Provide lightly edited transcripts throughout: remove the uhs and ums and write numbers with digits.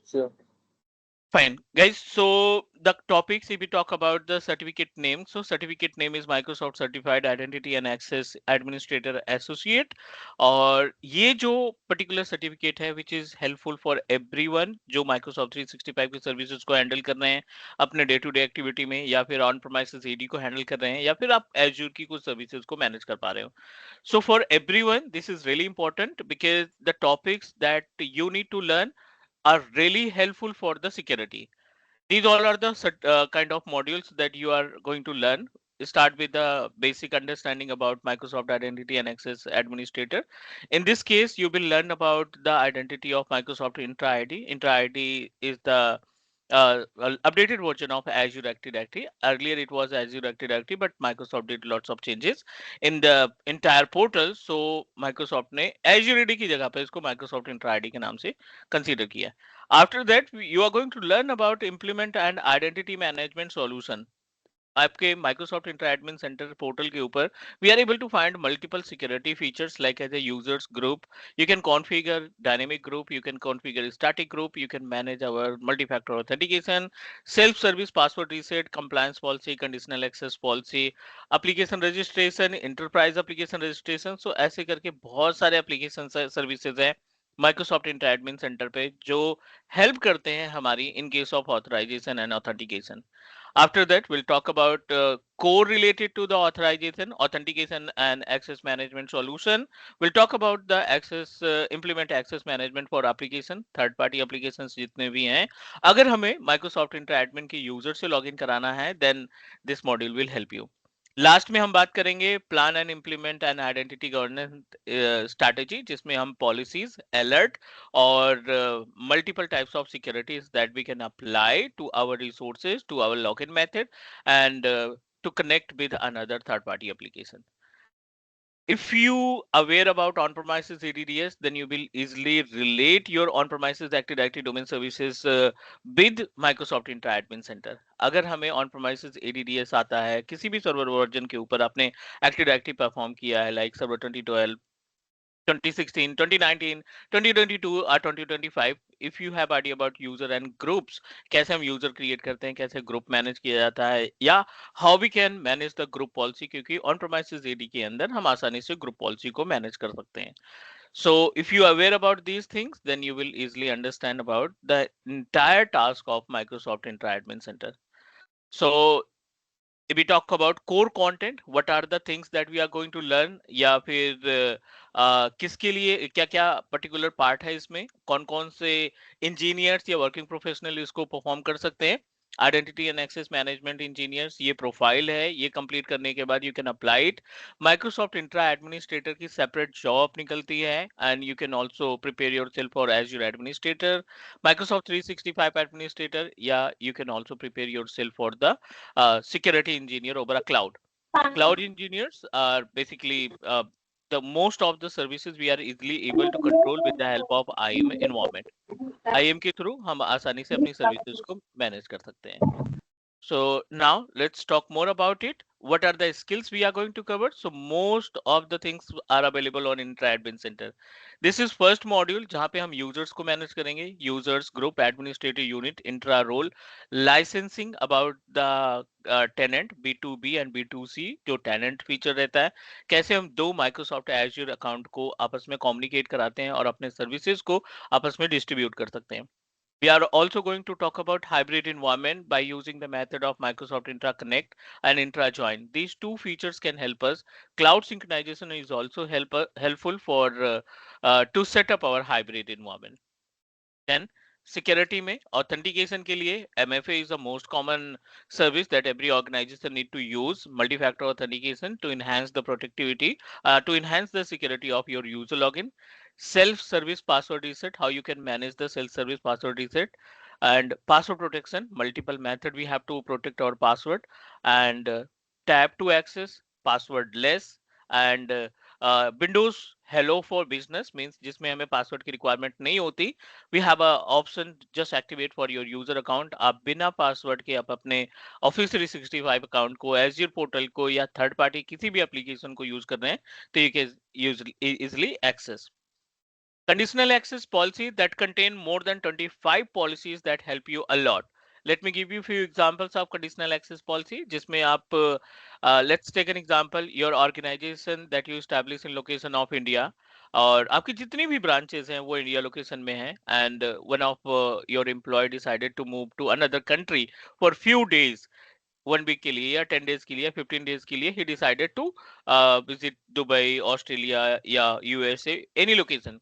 Sure. Fine, guys. So the topics, if we talk about the certificate name, so certificate name is Microsoft Certified Identity and Access Administrator Associate, और ये जो particular certificate है, which is helpful for everyone जो Microsoft 365 की services को handle कर रहे हैं अपने day to day activity में, या फिर on premises AD को handle कर रहे हैं, या फिर आप Azure की कुछ services को manage कर पा रहे हो. So for everyone, this is really important because the topics that you need to learn are really helpful for the security. These all are the kind of modules that you are going to learn. Start with the basic understanding about Microsoft Identity and Access Administrator. In this case, you will learn about the identity of Microsoft Intra ID. Intra ID is the updated version of Azure Active Directory. Earlier it was Azure Active Directory, but Microsoft did lots of changes in the entire portal. So Microsoft ने Azure AD की जगह पे इसको Microsoft Intra ID के नाम से consider किया. After that, you are going to learn about implement and identity management solution. आपके Microsoft Intra Admin Center portal के ऊपर we are able to find multiple security features like as a users group. You can configure dynamic group, you can configure static group, you can manage our multi-factor authentication, self-service password reset, compliance policy, conditional access policy, application registration, enterprise application registration. So ऐसे करके बहुत सारे application services हैं Microsoft Intra Admin Center पे जो help करते हैं हमारी in case of authorization and authentication. After that, we'll talk about core related to the authorization, authentication, and access management solution. We'll talk about the access, implement access management for application, third party applications जितने भी हैं. अगर हमें Microsoft Intra Admin के user से login कराना है, then this module will help you. Last में हम बात करेंगे plan and implement and identity governance strategy जिसमें हम पॉलिसीज अलर्ट और multiple types of securities that we can apply to our resources to our login method and to connect with another third party application. If you aware about on-premises ADDS, then you will easily relate your on-premises Active Directory domain services with Microsoft Intra Admin Center. अगर हमें on-premises ADDS आता है किसी भी server version के ऊपर आपने Active Directory perform किया है like server 2012 2016, 2019, 2022 or 2025 if you have idea about user and groups कैसे हम यूजर क्रिएट करते हैं कैसे ग्रुप मैनेज किया जाता है या how we can manage the group policy क्योंकि ऑन प्रोमाइसेस एडी के अंदर हम आसानी से ग्रुप पॉलिसी को मैनेज कर सकते हैं so if you are aware about these things then you will easily understand about the entire task of Microsoft Intra Admin Center. So if we talk about core content, what are the things that we are going to learn या फिर किसके लिए क्या क्या particular part है इसमें कौन कौन से इंजीनियर्स या वर्किंग प्रोफेशनल इसको परफॉर्म कर सकते हैं identity and access management engineers ये प्रोफाइल है ये कंप्लीट करने के बाद you can apply it Microsoft Entra administrator की सेपरेट जॉब निकलती है and you can also prepare yourself for as your administrator Microsoft 365 administrator, yeah, you can also prepare yourself for the security engineer over a cloud. Cloud engineers are basically the most of the services we are easily able to control with the help of IAM environment. IAM के through हम आसानी से अपनी services को manage कर सकते हैं. So now let's talk more about it. What are the skills we are going to cover? So most of the things are available on Intra Admin Center. This is first module जहाँ पे हम users को manage करेंगे. Users, group, administrative unit, intra role, licensing about the tenant B2B and B2C जो tenant feature रहता है. कैसे हम दो Microsoft Azure account को आपस में communicate कराते हैं और अपने services को आपस में distribute कर सकते हैं. We are also going to talk about hybrid environment by using the method of Microsoft Intra Connect and Intra Join. These two features can help us. Cloud synchronization is also helpful for to set up our hybrid environment. Then security में authentication के लिए MFA is the most common service that every organization need to use multi-factor authentication to enhance the productivity to enhance the security of your user login self-service password reset how you can manage the self-service password reset and password protection multiple method we have to protect our password and tab to access password less and Windows hello for business means जिसमें हमें password की requirement नहीं होती we have a option just activate for your user account आप बिना password के आप अपने ऑफिस 365 अकाउंट को एजूर पोर्टल को या थर्ड पार्टी किसी भी एप्लीकेशन को यूज कर रहे हैं तो you can use easily access Conditional access policy that contain more than 25 policies that help you a lot. Let me give you a few examples of conditional access policy जिसमें आप let's take an example, your organization that you establish in location of India, और आपकी जितनी भी branches हैं वो India location में हैं, and one of your employee decided to move to another country for few days, 1 week के लिए या 10 days के लिए या 15 days के लिए, he decided to visit Dubai, Australia या USA, any location.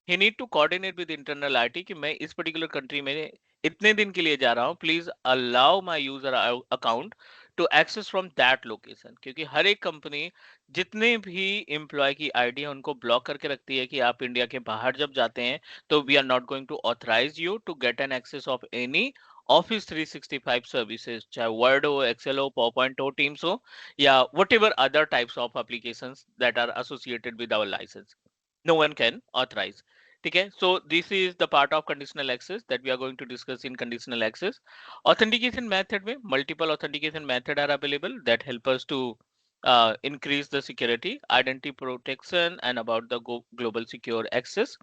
He need to coordinate with internal IT कि मैं इस पर्टिकुलर कंट्री में इतने दिन के लिए जा रहा हूँ, please allow my user account to access from that location, क्योंकि हर एक कंपनी जितने भी एम्प्लॉय की आईडी है उनको ब्लॉक करके रखती है कि आप इंडिया के बाहर जब जाते हैं तो we are not going to authorise you to get an access of any Office 365 services, चाहे वर्ड हो, एक्सेल हो, पावरपॉइंट हो, टीम्स हो, या whatever other types of application that are associated with our licence, no one can authorize. Okay, so this is the part of conditional access that we are going to discuss in conditional access. Authentication method में multiple authentication method are available that help us to increase the security, identity protection, and about the global secure access.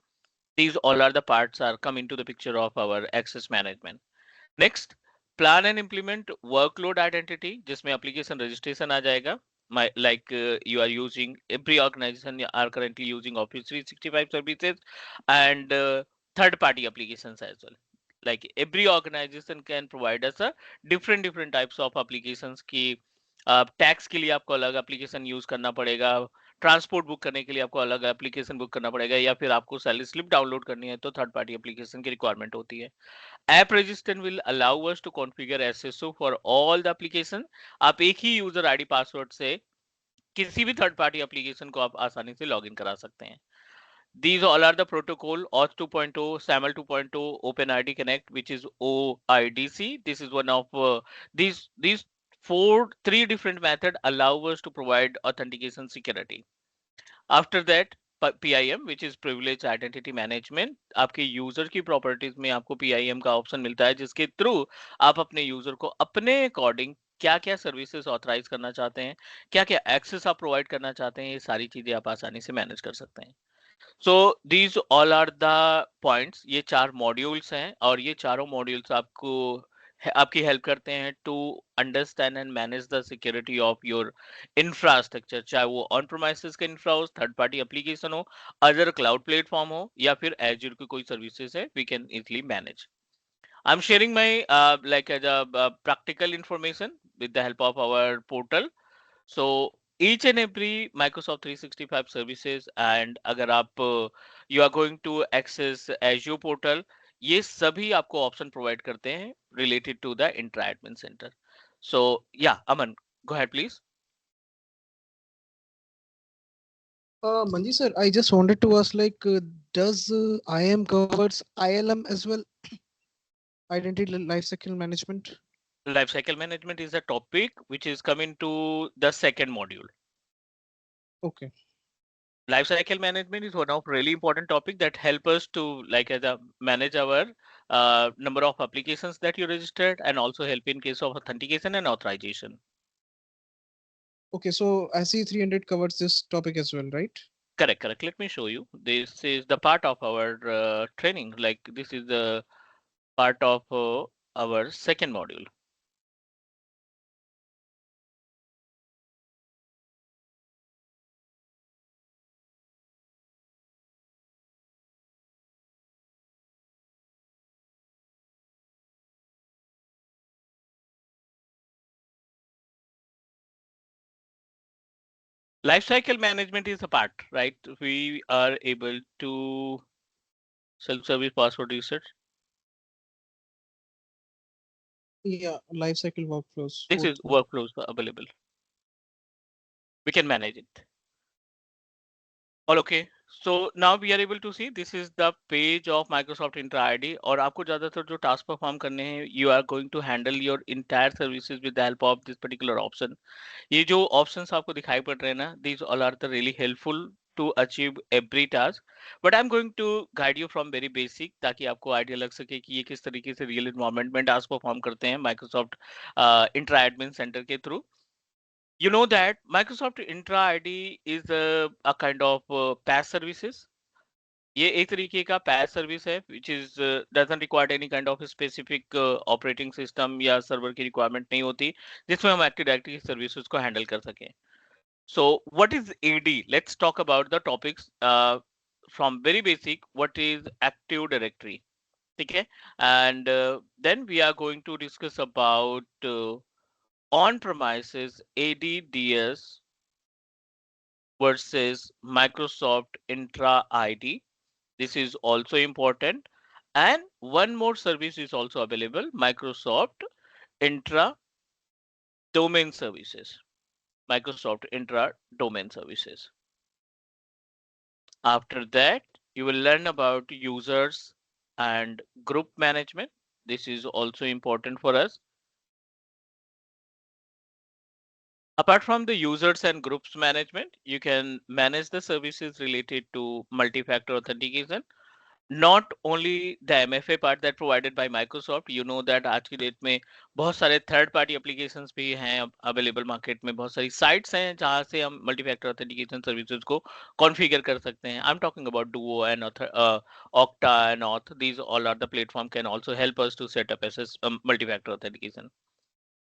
These all are the parts are come into the picture of our access management. Next, plan and implement workload identity, जिसमें application registration आ जाएगा. Like you are using, every organization are currently using Office 365 services and third party applications as well. Like every organization can provide us a different types of applications की tax के लिए आपको अलग application use करना पड़ेगा, transport book करने के लिए आपको अलग एप्लीकेशन बुक करना पड़ेगा, या फिर आपको सैलरी स्लिप डाउनलोड करनी है तो थर्ड पार्टी एप्लीकेशन की रिक्वायरमेंट होती है. App register will allow us to configure SSO for all the application. आप एक ही यूजर आईडी पासवर्ड से किसी भी थर्ड पार्टी एप्लीकेशन को आप आसानी से लॉग इन करा सकते हैं. These all are the protocol: Auth 2.0, SAML 2.0, OpenID Connect, which is OIDC. This is one of these three different method allow us to provide authentication security. After that PIM, which is privilege identity management, आपके user की properties में आपको PIM का option मिलता है जिसके through आप अपने यूजर को अपने अकॉर्डिंग क्या क्या सर्विसेज ऑथराइज करना चाहते हैं, क्या क्या एक्सेस आप प्रोवाइड करना चाहते हैं, ये सारी चीजें आप आसानी से मैनेज कर सकते हैं. So these all are the points, ये 4 मॉड्यूल्स हैं और ये चारों मॉड्यूल्स आपको आपकी हेल्प करते हैं to understand and manage the security of your infrastructure, चाहे वो ऑन प्रोमाइसेस का इंफ्रा हो, थर्ड पार्टी एप्लीकेशन हो, अदर क्लाउड प्लेटफॉर्म हो, या फिर एज्यूर की कोई सर्विसेज है, we can easily manage. I am sharing my like as a practical information with the help of our portal. So each and every Microsoft 365 services, and अगर आप you are going to access Azure portal, ये सभी आपको option provide करते हैं related to the intra admin center. So yeah, Aman, go ahead please. Manji sir, I just wanted to ask, like, does IAM covers ILM as well? Identity Lifecycle Management. Lifecycle management is a topic which is coming to the second module. Okay. Lifecycle management is one of really important topic that help us to like as a manage our number of applications that you registered, and also help in case of authentication and authorization. Okay, so IC 300 covers this topic as well, right? Correct. Let me show you. This is the part of our training. Like this is the part of our second module. Lifecycle management is a part, right? We are able to self-service password reset. Yeah, lifecycle workflows. This is workflows available. We can manage it. All okay. So now we are able to see this is the page of Microsoft Intra ID, और आपको ज्यादातर जो task perform करने हैं, you are going to handle your entire services with the help of this particular option. ये जो options आपको दिखाई पड़ रहे हैं ना, these all are the really helpful to achieve every task. But I'm going to guide you from very basic ताकि आपको आइडिया लग सके कि ये किस तरीके से रियल इन्वायरमेंट में टास्क परफॉर्म करते हैं Microsoft इंट्रा एडमिन सेंटर के through. You know that Microsoft Intra ID is a kind of PaaS services. ये एक तरीके का पैच सर्विस है which is doesn't require any kind of specific operating system या server की रिक्वायरमेंट नहीं होती, जिसमें हम एक्टिव डायरेक्टरी सर्विसेज को हैंडल कर सकें. So what is AD? Let's talk about the topics from very basic. What is Active Directory? Okay, and then we are going to discuss about on-premises ADDS versus Microsoft Intra ID. This is also important. And one more service is also available, Microsoft Intra Domain Services. Microsoft Intra Domain Services. After that, you will learn about users and group management. This is also important for us. Apart from the users and groups management, you can manage the services related to multi-factor authentication. Not only the MFA part that provided by Microsoft, you know that आज की date में बहुत सारे third party applications भी हैं available market में, बहुत सारी साइट्स हैं जहां से हम मल्टी फैक्टर ऑथेंटिकेशन सर्विसेज को कॉन्फ़िगर कर सकते हैं. I am talking about Duo and Okta and Auth. These all are the platform can also help us to set up SS multi-factor authentication.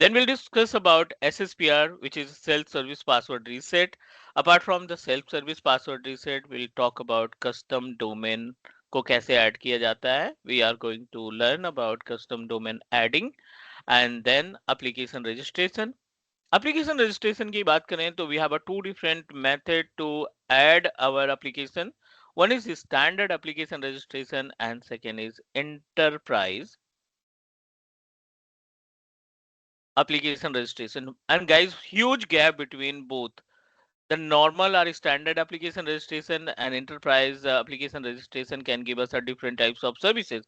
Then we'll discuss about SSPR, which is self-service password reset. Apart from the self-service password reset, we'll talk about custom domain को कैसे add किया जाता है. We are going to learn about custom domain adding and then application registration. Application registration की बात करें तो we have a two different method to add our application. One is standard application registration and second is enterprise application registration. And guys, huge gap between both. The normal or standard application registration and enterprise application registration can give us a different types of services.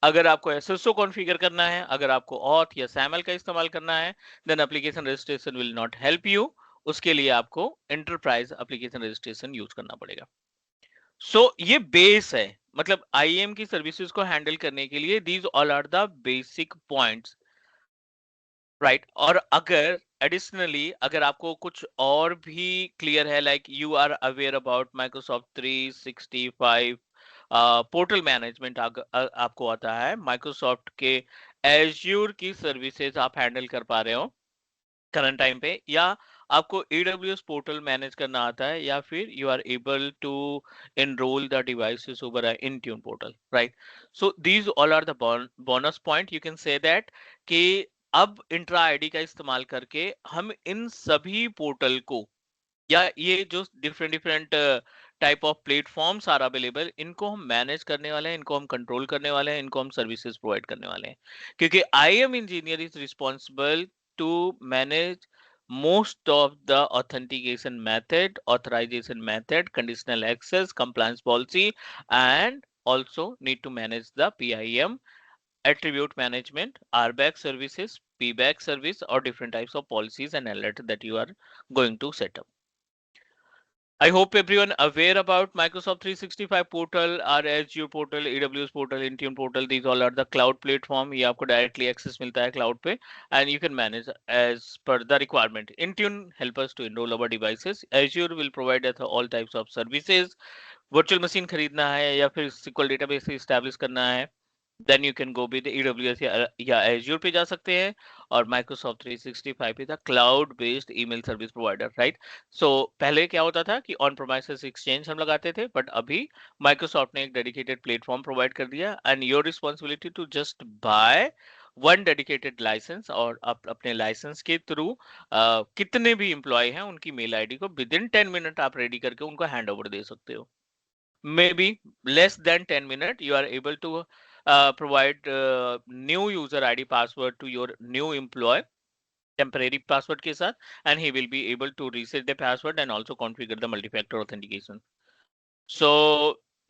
अगर आपको SSO configure करना है, अगर आपको auth या SAML का इस्तेमाल करना है, then application registration will not help you. उसके लिए आपको enterprise application registration यूज करना पड़ेगा. So ये बेस है, मतलब IAM की सर्विसेज को हैंडल करने के लिए these all are the basic points. Right. और अगर एडिशनली अगर आपको कुछ और भी क्लियर है, like you are aware about Microsoft 365 portal management आपको आता है, माइक्रोसॉफ्ट के एज्यूर की सर्विसेज आप हैंडल कर पा रहे हो करंट टाइम पे, या आपको AWS पोर्टल मैनेज करना आता है, या फिर you are able to enroll the devices over a Intune portal, right? So these all are the bonus point. You can say that कि अब इंट्रा आईडी का इस्तेमाल करके हम इन सभी पोर्टल को, या ये जो different different type of platforms are available, इनको हम मैनेज करने वाले हैं, इनको हम कंट्रोल करने वाले हैं, इनको हम सर्विसेज प्रोवाइड करने वाले हैं. क्योंकि IAM engineer is responsible to manage most of the authentication method, authorization method, conditional access, compliance policy, and also need to manage the PIM, attribute management, RBAC services, PBAC service, or different types of policies and alert that you are going to set up. I hope everyone aware about Microsoft 365 portal, or Azure portal, AWS portal, Intune portal. These all are the cloud platform. ये आपको directly access मिलता है cloud पे, and you can manage as per the requirement. Intune help us to enroll our devices. Azure will provide us all types of services. Virtual machine खरीदना है या फिर SQL database establish करना है, then you can go with AWS या Azure पे जा सकते हैं, और Microsoft 365 पे था cloud based email service provider, right. So पहले क्या होता था कि ऑन प्रोमाइसेस एक्सचेंज हम लगाते थे, बट अभी Microsoft ने एक डेडिकेटेड प्लेटफॉर्म प्रोवाइड कर दिया, and your responsibility to just buy one dedicated licence, और आप अपने लाइसेंस के थ्रू कितने भी एम्प्लॉय हैं उनकी मेल आईडी को विद इन 10 मिनट आप रेडी करके उनको हैंड ओवर दे सकते हो. Maybe less than 10 minutes you are able to provide new user ID password to your new employee, temporary password के साथ, and he will be able to reset the password and also configure the multi-factor authentication. So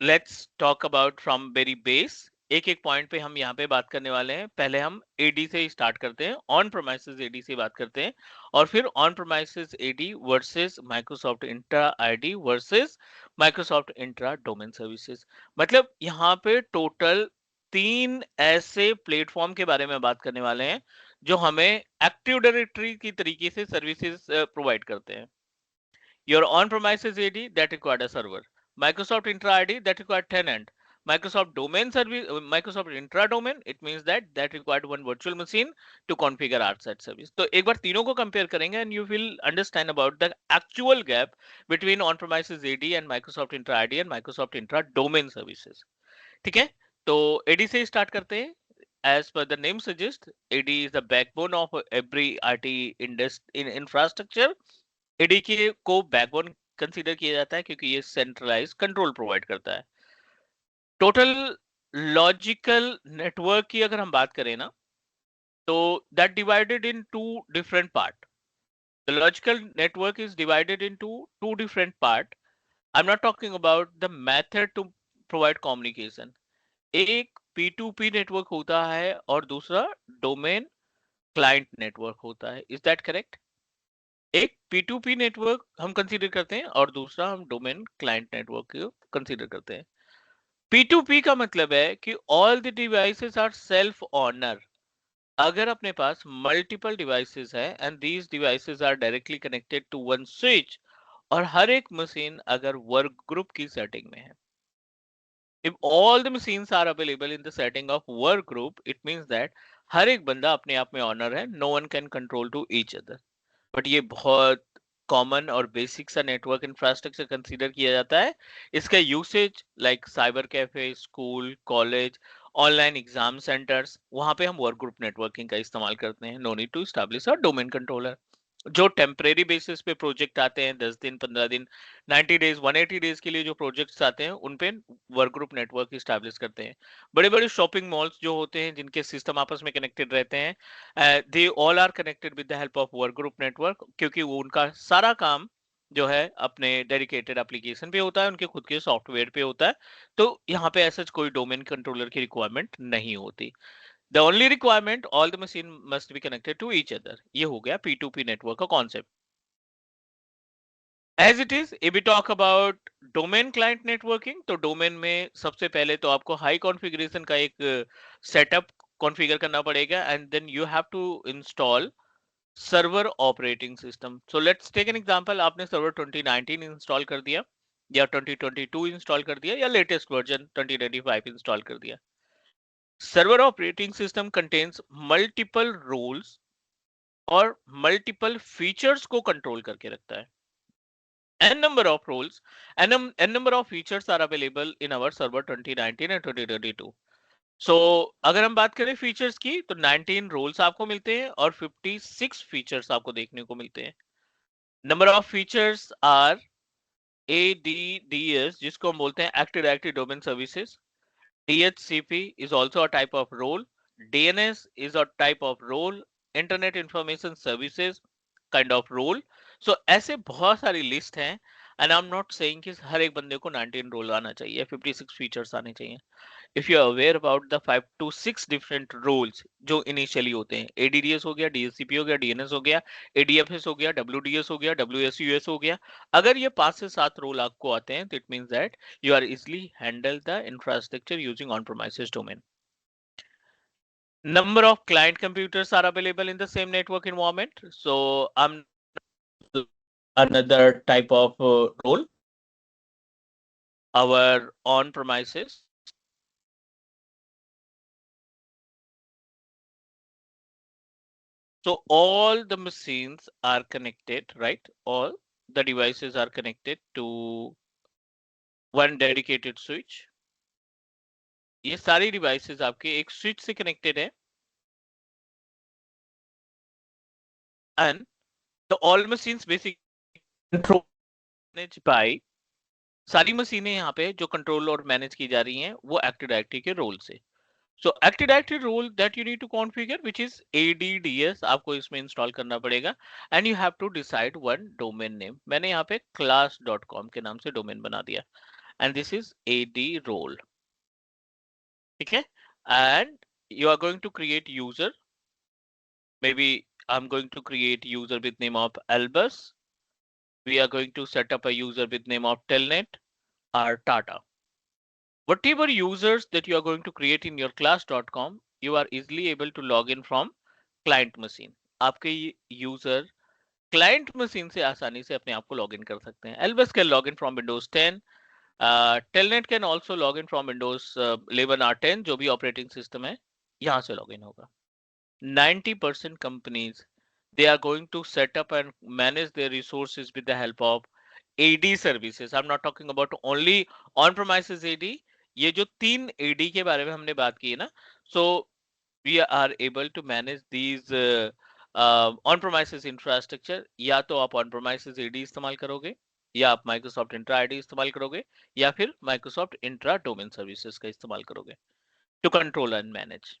let's talk about from very base. एक एक point पे हम यहाँ पे बात करने वाले हैं. पहले हम AD से स्टार्ट करते हैं, ऑन प्रोमाइसेस AD से बात करते हैं, और फिर on premises AD versus Microsoft Entra ID versus Microsoft Entra domain services. मतलब यहाँ पे टोटल 3 ऐसे प्लेटफॉर्म के बारे में बात करने वाले हैं जो हमें एक्टिव डायरेक्टरी की तरीके से सर्विसेज प्रोवाइड करते हैं. Your on-premises AD that required a server. Microsoft Intra ID, that required tenant. Microsoft domain service, Microsoft Intra domain, it means that required one virtual machine to configure RSAT service. तो एक बार तीनों को compare करेंगे and you will understand about the actual gap between on-premises AD and Microsoft Intra ID and Microsoft Intra domain services. ठीक है, तो AD से start करते हैं. As per the name suggests, AD is the backbone of every IT infrastructure. AD के को backbone consider किया जाता है क्योंकि ये सेंट्रलाइज कंट्रोल प्रोवाइड करता है. टोटल लॉजिकल नेटवर्क की अगर हम बात करें ना, तो that divided in two different part. The logical network is divided into two different part. I am not talking about the method to provide communication. एक P2P नेटवर्क होता है और दूसरा डोमेन क्लाइंट नेटवर्क होता है. Is that correct? एक P2P network हम consider करते हैं और दूसरा हम डोमेन क्लाइंट नेटवर्क को कंसीडर करते हैं. P2P का मतलब है कि all the devices are self owner. अगर अपने पास मल्टीपल डिवाइसेस है and these devices are directly connected to one switch, और हर एक मशीन अगर वर्क ग्रुप की सेटिंग में है. If all the machines are available in the setting of work group, it means that हर एक बंदा अपने आप में ऑनर है. No one can control to each other. But ये बहुत कॉमन और बेसिक सा नेटवर्क इंफ्रास्ट्रक्चर कंसीडर किया जाता है. इसका usage like cyber cafe, school, college, online exam centres, वहां पे हम वर्क ग्रुप नेटवर्किंग का इस्तेमाल करते हैं. No need to establish a domain controller. जो टेम्परेरी बेसिस पे प्रोजेक्ट आते हैं, 10 दिन, 15 दिन, 90 डेज, 180 डेज के लिए जो प्रोजेक्ट्स आते हैं, उन पे वर्क ग्रुप नेटवर्क स्टैब्लिश करते हैं. बड़े बड़े शॉपिंग मॉल्स जो होते हैं जिनके सिस्टम आपस में कनेक्टेड रहते हैं, they all are connected with the help of work group network, क्योंकि वो उनका सारा काम जो है अपने डेडिकेटेड एप्लीकेशन पे होता है, उनके खुद के सॉफ्टवेयर पे होता है. तो यहाँ पे ऐसा कोई डोमेन कंट्रोलर की रिक्वायरमेंट नहीं होती. The only requirement, all the machine must be connected to each other. ये हो गया P2P network का concept. As it is, if we talk about domain client networking, तो domain में सबसे पहले तो आपको high configuration का एक setup configure करना पड़ेगा, and then you have to install server operating system. So let's take an example. आपने server 2019 install कर दिया, या 2022 install कर दिया, या latest version 2025 install कर दिया. Server operating system contains multiple roles और मल्टीपल फीचर्स को कंट्रोल करके रखता है. n number of roles and n number of features are available in our server 2019 and 2022. So अगर हम बात करें फीचर्स की, तो 19 रोल्स आपको मिलते हैं और 56 फीचर्स आपको देखने को मिलते हैं. Number of features are ADDS, जिसको हम बोलते हैं active directory domain services. DHCP is also a type of role. DNS is a type of role. Internet Information Services kind of role. So ऐसे बहुत सारी लिस्ट हैं, and I'm not saying कि हर एक बंदे को 19 रोल आना चाहिए, 56 फीचर्स आने चाहिए. If you are aware about the 5 to 6 different roles जो इनिशियली होते हैं, ADDS हो गया, DHCP हो गया, DNS हो गया, ADFS हो गया, WDS हो गया, WSUS हो गया. अगर ये 5 से 7 रोल आपको आते हैं, तो it means that you are easily handle the infrastructure using on-premises domain. Number of client computers are available in the same network environment. So I'm another type of role. Our on-premises. So all the machines are connected, right? All the devices are connected to one dedicated switch. ये सारी devices आपके एक switch से connected है. And the all machines basically control managed by, सारी मशीनें यहाँ पे जो कंट्रोल और मैनेज की जा रही हैं वो एक्टिव डायरेक्टरी के रोल से. So active directory role that you need to configure which is ADDS आपको इसमें इंस्टॉल करना पड़ेगा. And you have to decide one domain name. मैंने यहाँ पे class.com के नाम से डोमेन बना दिया, and this is AD role. ठीक है, and you are going to create user. Maybe I'm going to create user with name of Albus. We are going to set up a user with name of Telnet or Tata. Whatever users that you are going to create in your class.com, you are easily able to log in from client machine. आपके user client machine से आसानी से अपने आप को log in कर सकते हैं. Albus can log in from Windows 10, telnet can also log in from Windows 11 और 10 जो भी ऑपरेटिंग सिस्टम है यहाँ से लॉग इन होगा. 90% companies they are going to set up and manage their resources with the help of AD services. I'm not talking about only on-premises AD. ये जो तीन AD के बारे में हमने बात की है ना, so we are able to manage these on-premises infrastructure. या तो आप on-premises AD इस्तेमाल करोगे, या आप Microsoft Intra ID इस्तेमाल करोगे, या फिर Microsoft Intra Domain Services का इस्तेमाल करोगे to control and manage.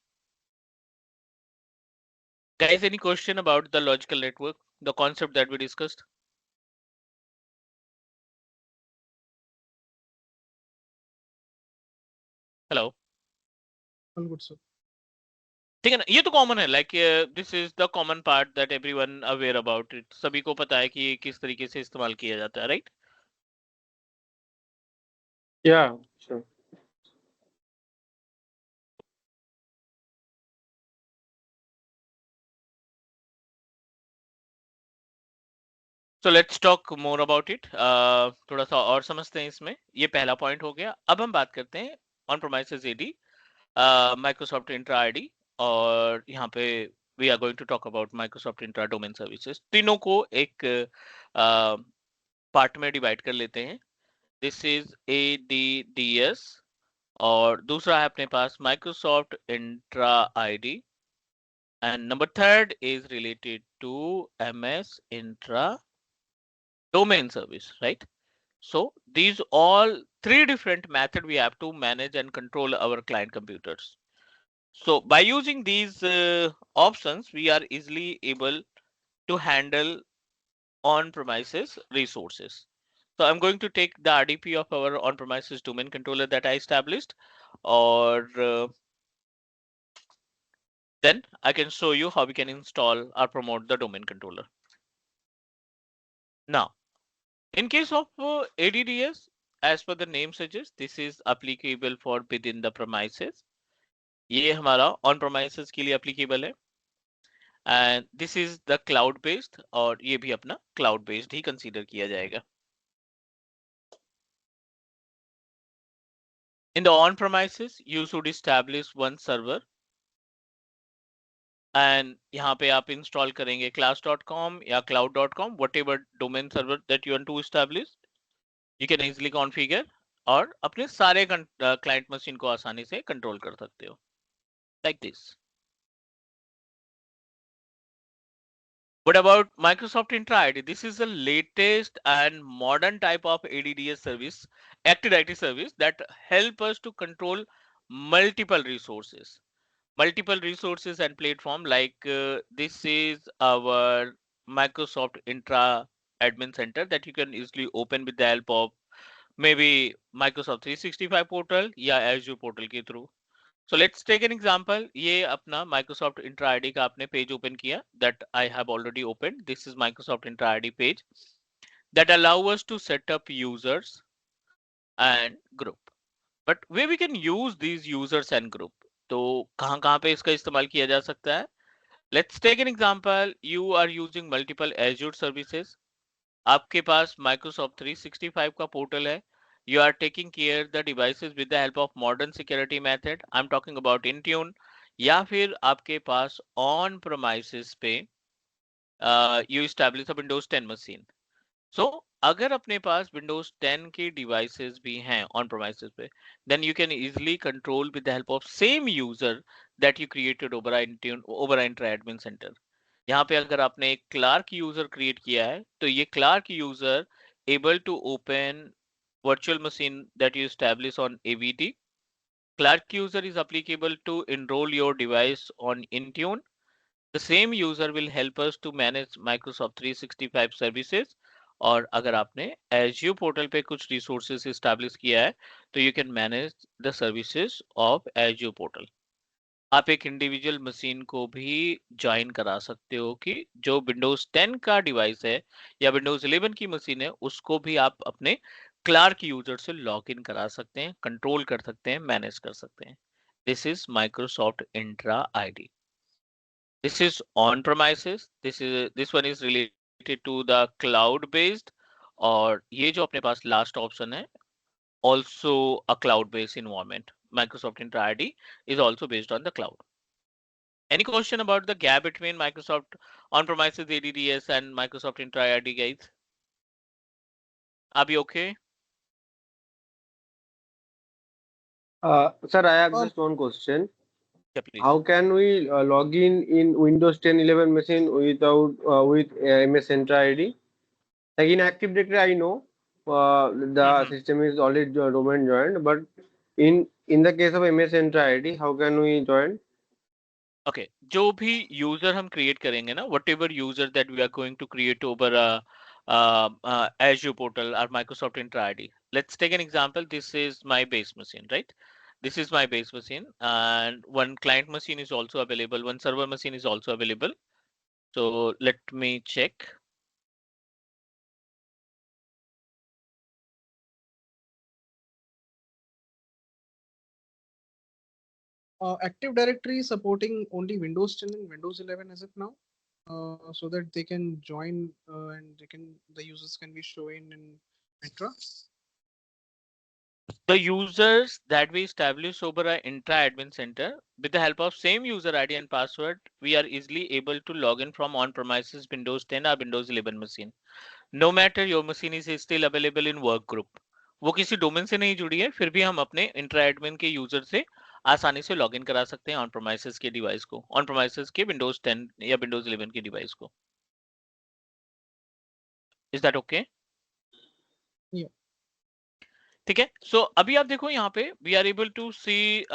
Guys, any question about the logical network, the concept that we discussed? Hello. All good, sir. ठीक है ना, ये तो कॉमन है, like this is the common part that everyone aware about it. सभी को पता है कि ये किस तरीके से इस्तेमाल किया जाता है, right? Yeah, sure. So let's talk more about it. थोड़ा सा और समझते हैं इसमें. ये पहला पॉइंट हो गया. अब हम बात करते हैं on premises AD, Microsoft Entra ID, और यहाँ पे we are going to talk about Microsoft Entra domain services. तीनों को एक पार्ट में डिवाइड कर लेते हैं. दिस इज ADDS, और दूसरा है अपने पास Microsoft Entra ID, and number third is related to MS Entra domain service, right? So these all three different methods we have to manage and control our client computers. So by using these options, we are easily able to handle on-premises resources. So I'm going to take the RDP of our on-premises domain controller that I established, or then I can show you how we can install or promote the domain controller. Now, in case of ADDS, as per the name suggests, this is applicable for within the premises. ये हमारा on premises के लिए applicable है, and this is the cloud based, और ये भी अपना cloud based ही consider किया जाएगा. In the on premises, you should establish one server, and यहाँ पे आप install करेंगे class.com या cloud.com, whatever domain server that you want to establish. You can easily configure और अपने सारे client machine को आसानी से control कर सकते हो, like this. What about Microsoft Intra ID? This is the latest and modern type of ADDS service, Active Directory service, that help us to control multiple resources and platform. Like this is our Microsoft Intra Admin Center that you can easily open with the help of maybe Microsoft 365 portal या Azure portal के through. So let's take an example. ये अपना Microsoft Intra ID का आपने page open किया, that I have already opened. This is Microsoft Intra ID page that allow us to set up users and group. But where we can use these users and group, तो कहाँ पे इसका इस्तेमाल किया जा सकता है? Let's take an example. You are using multiple Azure services. आपके पास Microsoft 365 का पोर्टल है. You are taking care the devices with the help of modern security method. I'm talking about Intune. या फिर आपके पास on premises पे you establish a Windows 10 machine. So अगर अपने पास Windows 10 के devices भी हैं on premises पे, then you can easily control with the help of same user that you created over Intune, over Intra Admin Center. यहाँ पे अगर आपने एक क्लार्क यूजर क्रिएट किया है, तो ये Clark user able to open virtual machine that you establish on AVD. Clark user is applicable to enroll your device on Intune. The same user will help us to manage Microsoft 365 services. और अगर आपने Azure portal पे कुछ resources establish किया है, तो you can manage the services of Azure portal. आप एक इंडिविजुअल मशीन को भी ज्वाइन करा सकते हो कि जो विंडोज 10 का डिवाइस है या विंडोज 11 की मशीन है, उसको भी आप अपने क्लार्क यूजर से लॉग इन करा सकते हैं, कंट्रोल कर सकते हैं, मैनेज कर सकते हैं. This is Microsoft Entra ID. This is on premises. This one is related to the cloud based. और ये जो अपने पास लास्ट ऑप्शन है also a cloud-based environment. Microsoft Entra ID is also based on the cloud. Any question about the gap between Microsoft on-premises ADDS and Microsoft Entra ID, guys? Are we okay? Sir, I have Um, just one question. Yeah, please. How can we log in Windows 10 11 machine without with MS Entra ID? Like in Active Directory, I know the Mhm. system is already domain joined, but in the case of MS Entra ID, how can we join? Okay, जो भी user हम create करेंगे ना, whatever user that we are going to create over Azure portal or Microsoft Entra ID. Let's take an example. This is my base machine, right? This is my base machine, and one client machine is also available. One server machine is also available. So let me check. Active Directory is supporting only Windows 10 and Windows 11 as of now, so that they can join and the users can be shown in Entra. The users that we establish over our Entra admin center, with the help of same user ID and password, we are easily able to log in from on-premises Windows 10 or Windows 11 machine. No matter your machine is still available in work group. वो किसी domain से नहीं जुड़ी है, फिर भी हम अपने इंट्रा एडमिन के यूजर से आसानी से लॉगिन करा सकते हैं ऑन प्रोमाइसेस के डिवाइस को, ऑन प्रोमाइसेस के विंडोज 10 या विंडोज 11 के डिवाइस को. Is that okay? Yeah. ठीक है. सो अभी आप देखो यहाँ पे we are able to see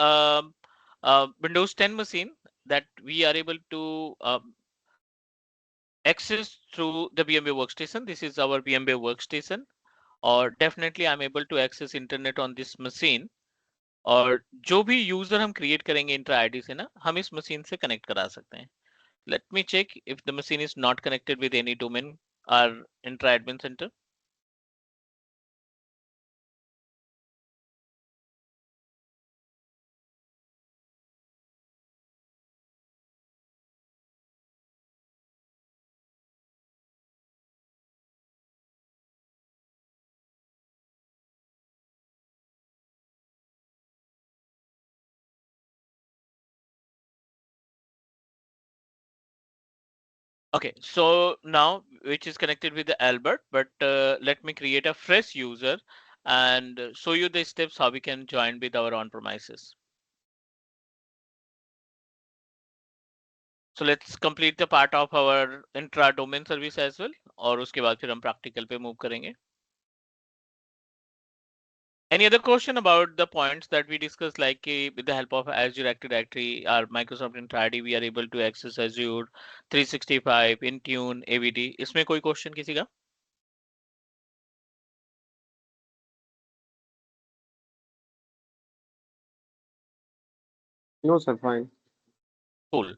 Windows 10 machine that we are able to access through the VMware workstation. This is our VMware workstation. Or definitely I'm able to access internet on this machine. और जो भी user हम create करेंगे intra ID से ना, हम इस machine से कनेक्ट करा सकते हैं. Let me check if the machine is not connected with any domain और Entra admin center. Okay, so now which is connected with the Albert, but let me create a fresh user and show you the steps how we can join with our on-premises. So let's complete the part of our intra domain service as well, और उसके बाद फिर हम practical पे move करेंगे. Any other question about the points that we discussed, like with the help of Azure Active Directory or Microsoft Entra ID, we are able to access Azure 365, Intune, AVD. इसमें कोई question किसी का? No, sir, fine. Cool.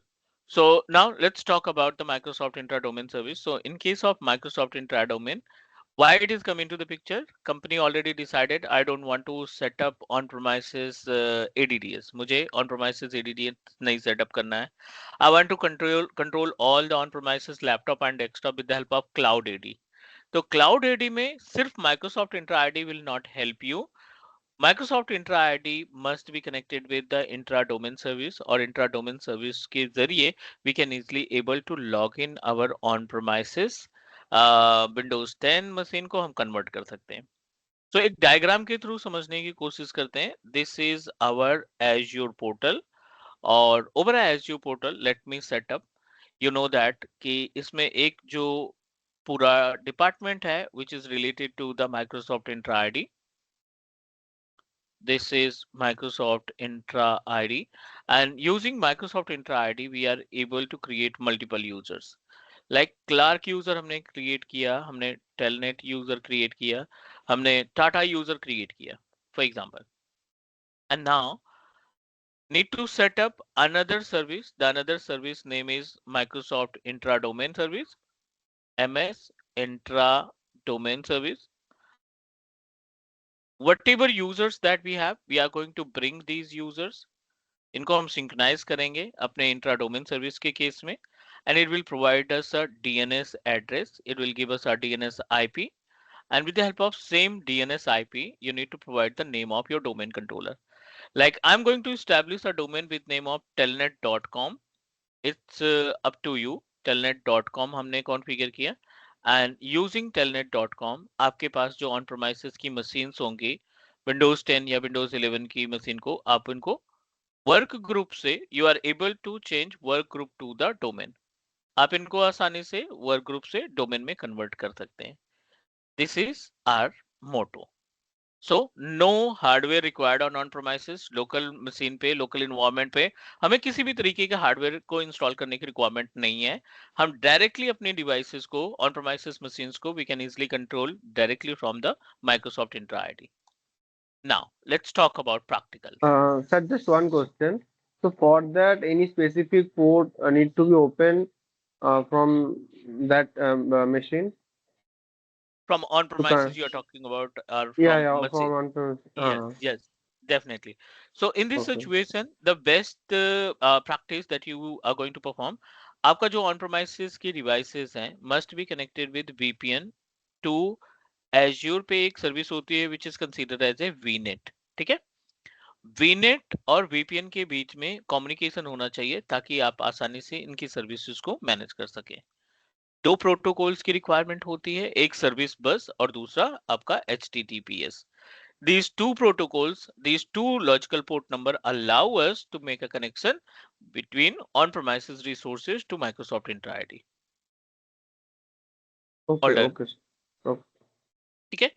So now let's talk about the Microsoft Entra Domain Service. So in case of Microsoft Entra Domain, why it is coming to the picture? Company already decided I don't want to set up on-premises ADDS. मुझे on-premises ADDS नहीं set up करना है. I want to control all the on-premises laptop and desktop with the help of Cloud AD. तो Cloud AD में सिर्फ Microsoft Entra ID will not help you. Microsoft Entra ID must be connected with the intra domain service or intra domain service के जरिए we can easily able to log in our on premises Windows 10 machine को हम convert कर सकते हैं. तो एक diagram के थ्रू समझने की कोशिश करते हैं. This is our Azure portal और over Azure portal let me setup. You know that कि इसमें एक जो पूरा डिपार्टमेंट है which is related to the Microsoft Entra ID. This is Microsoft Entra ID, and using Microsoft Entra ID we are able to create multiple users. Like Clark user हमने create किया, हमने Telnet user create किया, हमने Tata user create किया, for example. And now need to set up another service. The another service name is Microsoft Intra Domain Service, MS Intra Domain Service. Whatever users that we have, we are going to bring these users. इनको हम synchronise करेंगे अपने intra domain service के case में, and it will provide us a DNS address. It will give us a DNS IP, And with the help of same DNS IP, you need to provide the name of your domain controller. Like I'm going to establish a domain with name of telnet.com. It's up to you. telnet.com हमने configure किया and using telnet.com आपके पास जो on प्रोमाइसेस की machines होंगी Windows 10 या Windows 11 की machine को आप उनको वर्क ग्रुप से you are able to change work group to the domain. आप इनको आसानी से वर्क ग्रुप से डोमेन में कन्वर्ट कर सकते हैं. This is our motto. So no hardware required on on premises. Local machine पे लोकल इन्वायरमेंट पे हमें किसी भी तरीके के हार्डवेयर को इंस्टॉल करने की रिक्वायरमेंट नहीं है. हम डायरेक्टली अपने डिवाइसेस को ऑन प्रोमाइसेस मशीन्स को we can easily control directly from the Microsoft Entra ID. Now let's talk about practical. Sir, just one question. So for that, any specific port need to be open from that machine? From on To premises you are talking about or yeah, from yeah, machine? from on-premise. Yes, yes, definitely. So in this Okay. situation, the best practice that you are going to perform, आपका जो on premises की devices हैं, must be connected with VPN to Azure पे एक service होती है which is considered as a VNet. ठीक है? VNet और VPN के बीच में communication होना चाहिए ताकि आप आसानी से इनकी सर्विसेज को मैनेज कर सकें. दो प्रोटोकॉल्स की रिक्वायरमेंट होती है, एक सर्विस बस और दूसरा आपका HTTPS. These two protocols, these two logical port number allow us to make a connection between on-premises resources to Microsoft Entra ID. Okay, All done. okay. Okay. ठीक है.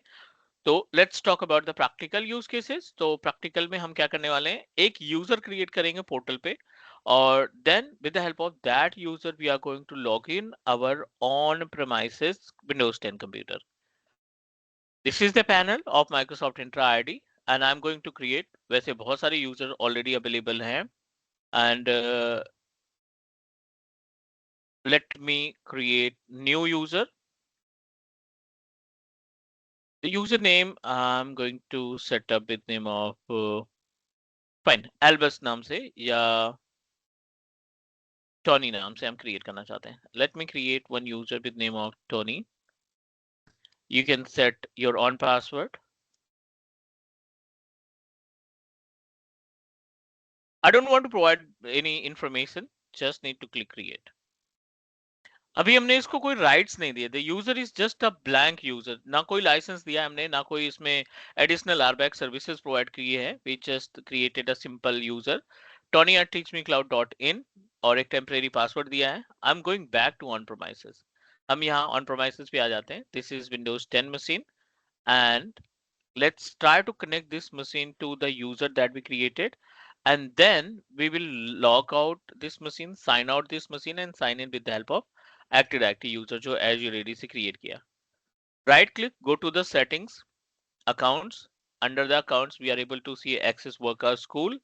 तो let's talk about the practical use cases. तो practical में हम क्या करने वाले हैं, एक यूजर क्रिएट करेंगे पोर्टल पे और then with the help of that user we are going to log in our on premises Windows 10 computer. This is the panel of Microsoft Entra ID and I'm going to create, वैसे बहुत सारे user already available हैं and let me create new user. The username I'm going to set up with name of fine Albus नाम से या Tony नाम से हम create करना चाहते हैं. Let me create one user with name of Tony. You can set your own password. I don't want to provide any information, just need to click create. अभी हमने इसको कोई राइट्स नहीं दिए. The user is just a blank user. ना कोई licence दिया हमने, ना कोई इसमें एडिशनल आरबैक सर्विसेज प्रोवाइड की है. We just created a simple user tony@teachmecloud.in और एक टेम्परेरी पासवर्ड दिया है. I am going back to on premises. हम यहाँ ऑन प्रोमाइसेस पे आ जाते हैं. This is Windows 10 machine and let's try to connect this machine to the user that we created and then we will log out this machine, sign out this machine and sign in with the help of Active Directory user जो Azure AD से create किया. Right click, go to the settings, accounts. Under the accounts we are able to see access worker school.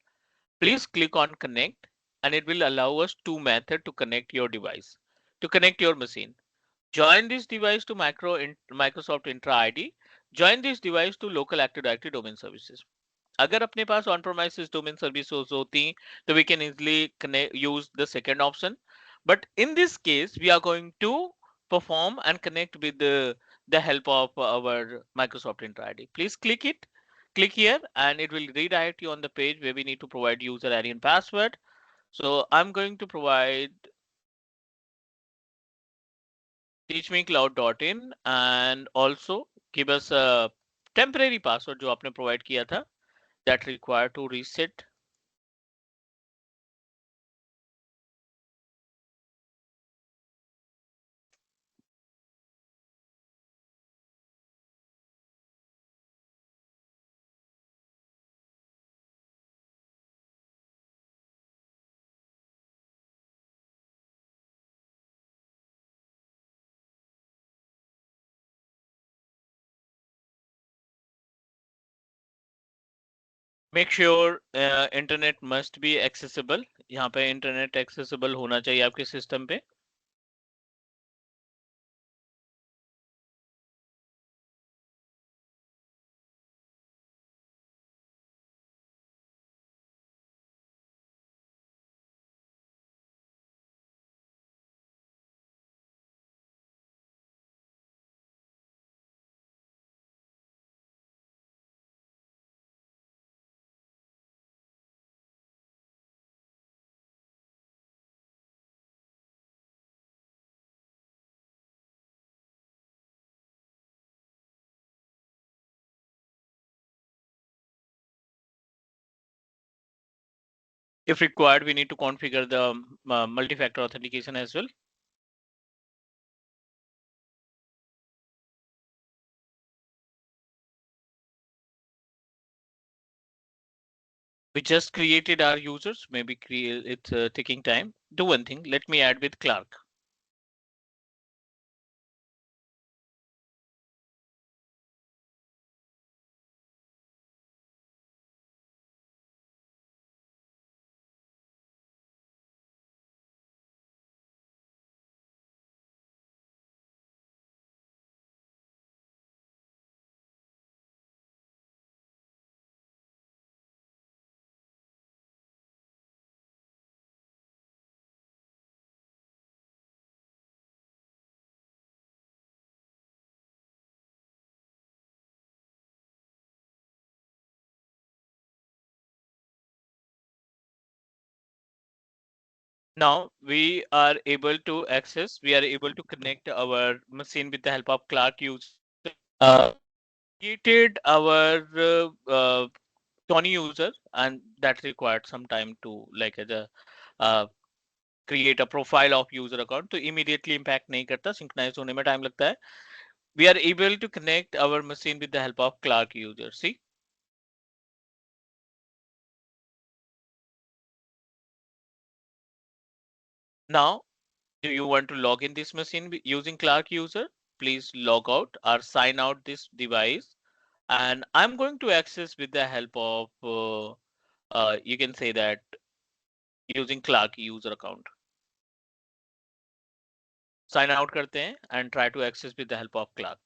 Please click on connect and it will allow us two methods to connect your device, to connect your machine. Join this device to Microsoft Entra ID. Join this device to local Active Directory domain services. अगर अपने pass on प्रोमाइसेस domain services होती तो we can easily use the second option. But in this case, we are going to perform and connect with the help of our Microsoft Entra ID. Please click it. Click here and it will redirect you on the page where we need to provide user ID and password. So I'm going to provide teachmecloud.in and also give us a temporary password जो आपने provide किया था that required to reset. Make sure internet must be accessible. यहाँ पे internet accessible होना चाहिए आपके system पे. If required, we need to configure the multi-factor authentication as well. We just created our users. Maybe it's taking time. Do one thing. Let me add with Clark. Now we are able to access, we are able to connect our machine with the help of Clark user. Uh, Created our Tony user, and that required some time to like as a create a profile of user account. तो immediately impact नहीं करता, synchronize होने में time लगता है. We are able to connect our machine with the help of Clark user. See, now do you want to log in this machine using Clark user? Please log out or sign out this device. And I'm going to access with the help of, you can say that using Clark user account. Sign out करते हैं and try to access with the help of Clark.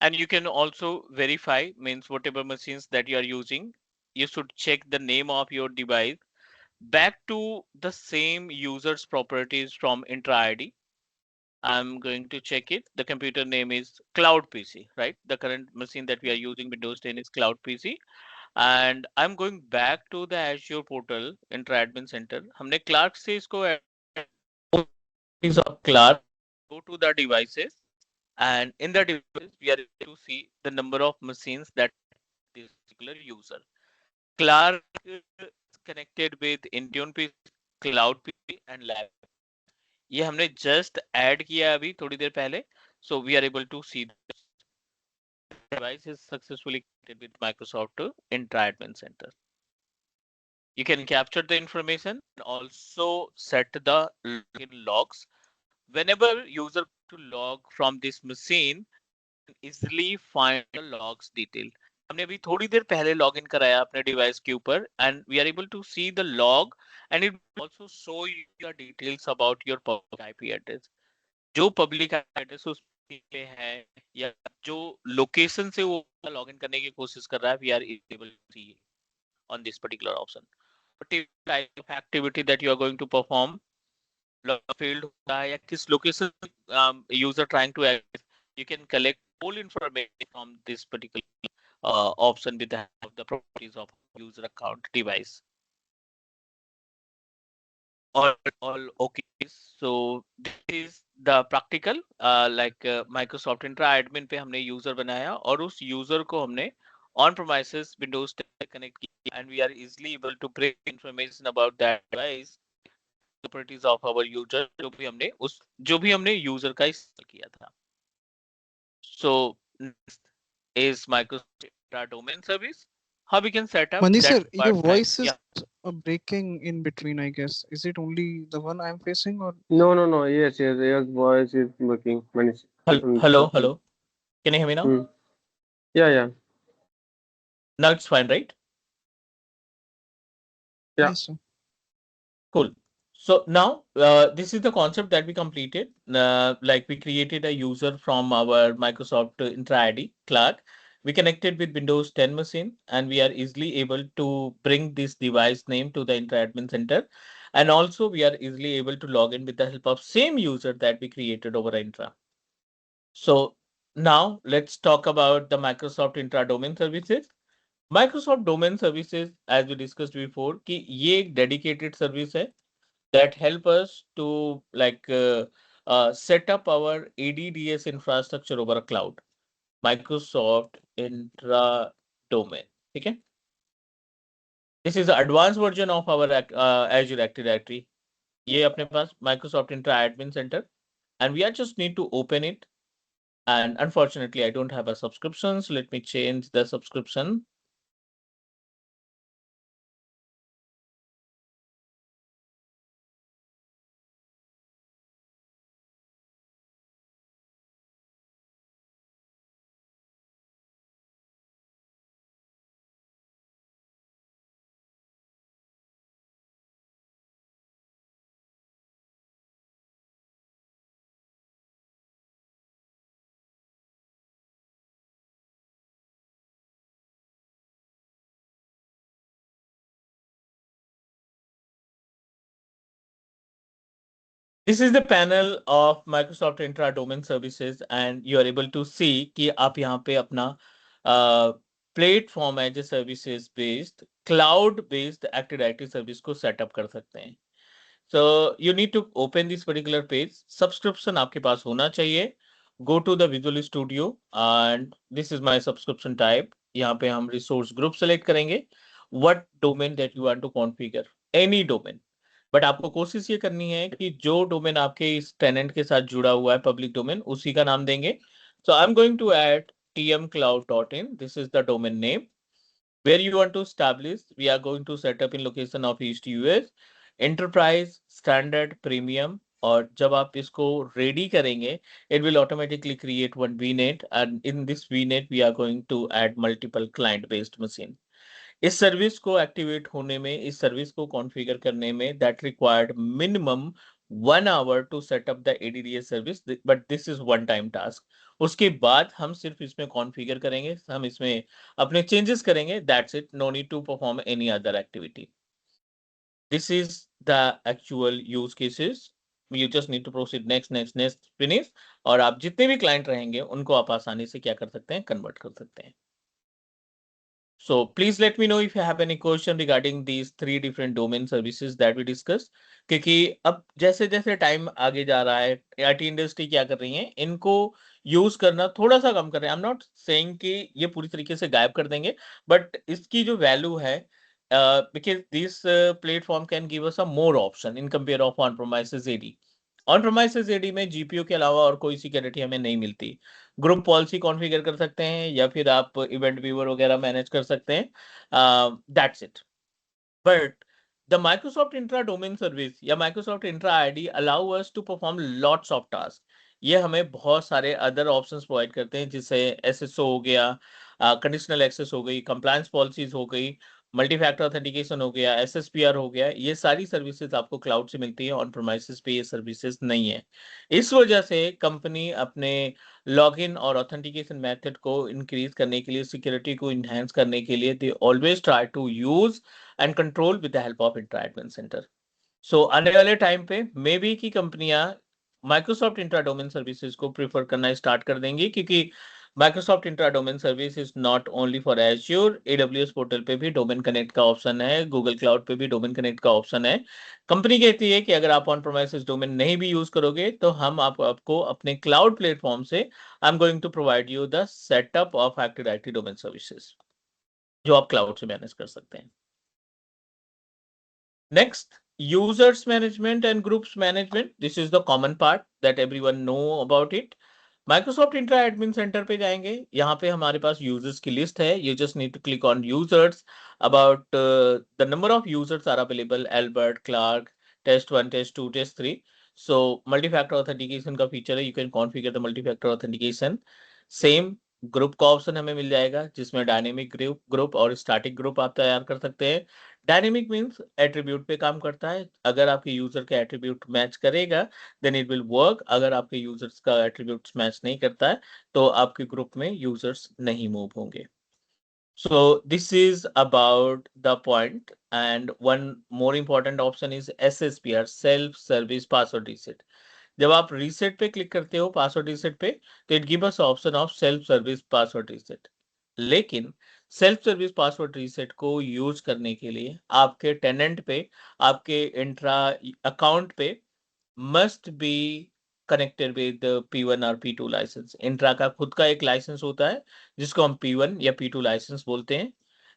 And you can also verify, means whatever machines that you are using, you should check the name of your device back to the same user's properties from Intra ID. I'm going to check it. The computer name is Cloud PC, right? The current machine that we are using, Windows 10, is Cloud PC. And I'm going back to the Azure portal, Intra Admin Center. हमने Clark से इसको of Clark, go to the devices, and in the devices we are able to see the number of machines that this particular user. Clark is connected with Intune PC, Cloud PC and Lab. ये हमने just add किया अभी थोड़ी देर पहले. So we are able to see the device is successfully connected with Microsoft Intra Admin Center. You can capture the information and also set the login logs. Whenever user to log from this machine, easily find the logs detail. हमने अभी थोड़ी देर पहले login कराया अपने device के ऊपर and we are able to see the log and it will also show you the details about your public IP address. जो public IP address उस पे है या जो लोकेशन से वो लॉगिन करने की कोशिश कर रहा है, we are able to see on this particular option. What type of activity that you are going to perform, field होता है या किस location user trying to access, you can collect whole information from this particular option with the help of the properties of user account device. All okay. So this is the practical like Microsoft Intra admin पे हमने user बनाया और उस user को हमने on premises Windows 10 connect किया and we are easily able to bring information about that device, properties of our user जो भी हमने user का इस्तेमाल किया था. So next is Microsoft Intra domain service. How we can set up Mandi that sir, your part time. voice is Yeah. a breaking in between, I guess. Is it only the one I'm facing or No. Yes. Your voice is working. Manish. Hello, hello. Can you hear me now? Hmm. Yeah. Now it's fine, right? Yeah. yes, sir. Cool. So now this is the concept that we completed. Like we created a user from our Microsoft Intra ID, Clark. We connected with Windows 10 machine and we are easily able to bring this device name to the Intra Admin Center. And also we are easily able to log in with the help of same user that we created over Intra. So now let's talk about the Microsoft Intra Domain Services. Microsoft Domain Services, as we discussed before, कि ये एक dedicated service है that help us to set up our ADDS infrastructure over a cloud. Microsoft Intra Domain. Okay. This is the advanced version of our Azure Active Directory. ये अपने पास Microsoft Intra Admin Center, and we are just need to open it. And unfortunately, I don't have a subscription, so let me change the subscription. This is the panel of Microsoft Intra Domain Services, and you are able to see कि आप यहाँ पे अपना platform as a services based cloud based active directory service को setup कर सकते हैं. So you need to open this particular page. Subscription आपके पास होना चाहिए. Go to the Visual Studio and this is my subscription type. यहाँ पे हम resource group select करेंगे. What domain that you want to configure? Any domain. But आपको कोशिश ये करनी है कि जो डोमेन आपके इस टेनेंट के साथ जुड़ा हुआ है पब्लिक डोमेन उसी का नाम देंगे. So I am going to add tmcloud.in. This is the domain name. Where you want to establish, we are going to set up in location of East US, Enterprise, Standard, Premium. और जब आप इसको ready करेंगे, it will automatically create one VNet, and in this VNet we are going to add multiple client-based machine. इस service को activate होने में, इस सर्विस को कॉन्फ़िगर करने में that required minimum 1 hour to set up the ADDS service, but this is one time task. उसके बाद हम सिर्फ इसमें कॉन्फ़िगर करेंगे, हम इसमें अपने चेंजेस करेंगे, that's it. No need to perform any other activity. This is the actual use cases. You just need to proceed next finish. और आप जितने भी क्लाइंट रहेंगे उनको आप आसानी से क्या कर सकते हैं, कन्वर्ट कर सकते हैं. So please let me know if you have any question regarding these 3 different domain services that we discussed. क्योंकि अब जैसे जैसे टाइम आगे जा रहा है, आईटी इंडस्ट्री क्या कर रही है, इनको यूज करना थोड़ा सा कम कर रहे हैं. आई एम नॉट सेइंग कि ये पूरी तरीके से गायब कर देंगे, बट इसकी जो वैल्यू है, because this platform can give us a more option in compare of on premises AD. On premises AD में जीपीयू के अलावा और कोई सिक्योरिटी हमें नहीं मिलती. ग्रुप पॉलिसी कॉन्फ़िगर कर सकते हैं या फिर आप इवेंट व्यूअर वगैरह मैनेज कर सकते हैं. That's it. But the Microsoft Entra domain service या Microsoft Entra ID allow us to perform lots of task. ये हमें बहुत सारे अदर ऑप्शंस प्रोवाइड करते हैं, जिससे एसएसओ हो गया, कंडीशनल एक्सेस हो गई, कंप्लायंस पॉलिसीज हो गई, मल्टी फैक्टर ऑथेंटिकेशन हो गया, एसएसपीआर हो गया. ये सारी सर्विसेज आपको क्लाउड से मिलती है, ऑन प्रीमाइसेस पे ये सर्विसेज नहीं है. इस वजह से कंपनी अपने लॉगिन और ऑथेंटिकेशन मेथड को इंक्रीज करने के लिए, सिक्योरिटी को इनहेंस करने के लिए, they always try to use and control with the help of Entra admin center. So आने वाले टाइम पे मे बी की कंपनियां माइक्रोसॉफ्ट इंट्रा डोमेन सर्विसेज को प्रेफर करना स्टार्ट कर देंगी, क्योंकि Microsoft Entra domain service is not only for Azure. AWS portal पे भी डोमेन कनेक्ट का ऑप्शन है, गूगल क्लाउड पे भी डोमेन कनेक्ट का ऑप्शन है. कंपनी कहती है कि अगर आप ऑन प्रोमाइसेस डोमेन नहीं भी यूज करोगे तो हम आपको अपने क्लाउड प्लेटफॉर्म से I am going to provide you the setup of active directory domain services, जो आप क्लाउड से मैनेज कर सकते हैं. Next, users management and groups management. This is the common part that everyone know about it. Microsoft Entra admin center पे जाएंगे, यहाँ पे हमारे पास यूजर्स की लिस्ट है. You just need to click on users. About the number of users are available, Albert, Clark, test 1, test 2, test 3. So multi factor authentication का feature है, you can configure the multi factor authentication. Same group का option हमें मिल जाएगा, जिसमें dynamic group और static group आप तैयार कर सकते हैं. डायनेमिक मीन्स एट्रीब्यूट पे काम करता है. अगर आपके यूजर के एट्रीब्यूट मैच करेगा देन इट विल वर्क. अगर आपके यूजर्स का एट्रीब्यूट्स मैच नहीं करता है तो आपके ग्रुप में यूजर्स नहीं मूव होंगे. So this is about the point, and one more important option is SSPR, self service password reset. जब आप रीसेट पे क्लिक करते हो, पासवर्ड रीसेट पे, तो it give us option of self service password reset. लेकिन self service password reset को use करने के लिए आपके टेनेंट पे, आपके इंट्रा अकाउंट पे must be connected with P1 और P2 लाइसेंस. इंट्रा का खुद का एक लाइसेंस होता है जिसको हम P1 या P2 लाइसेंस बोलते हैं.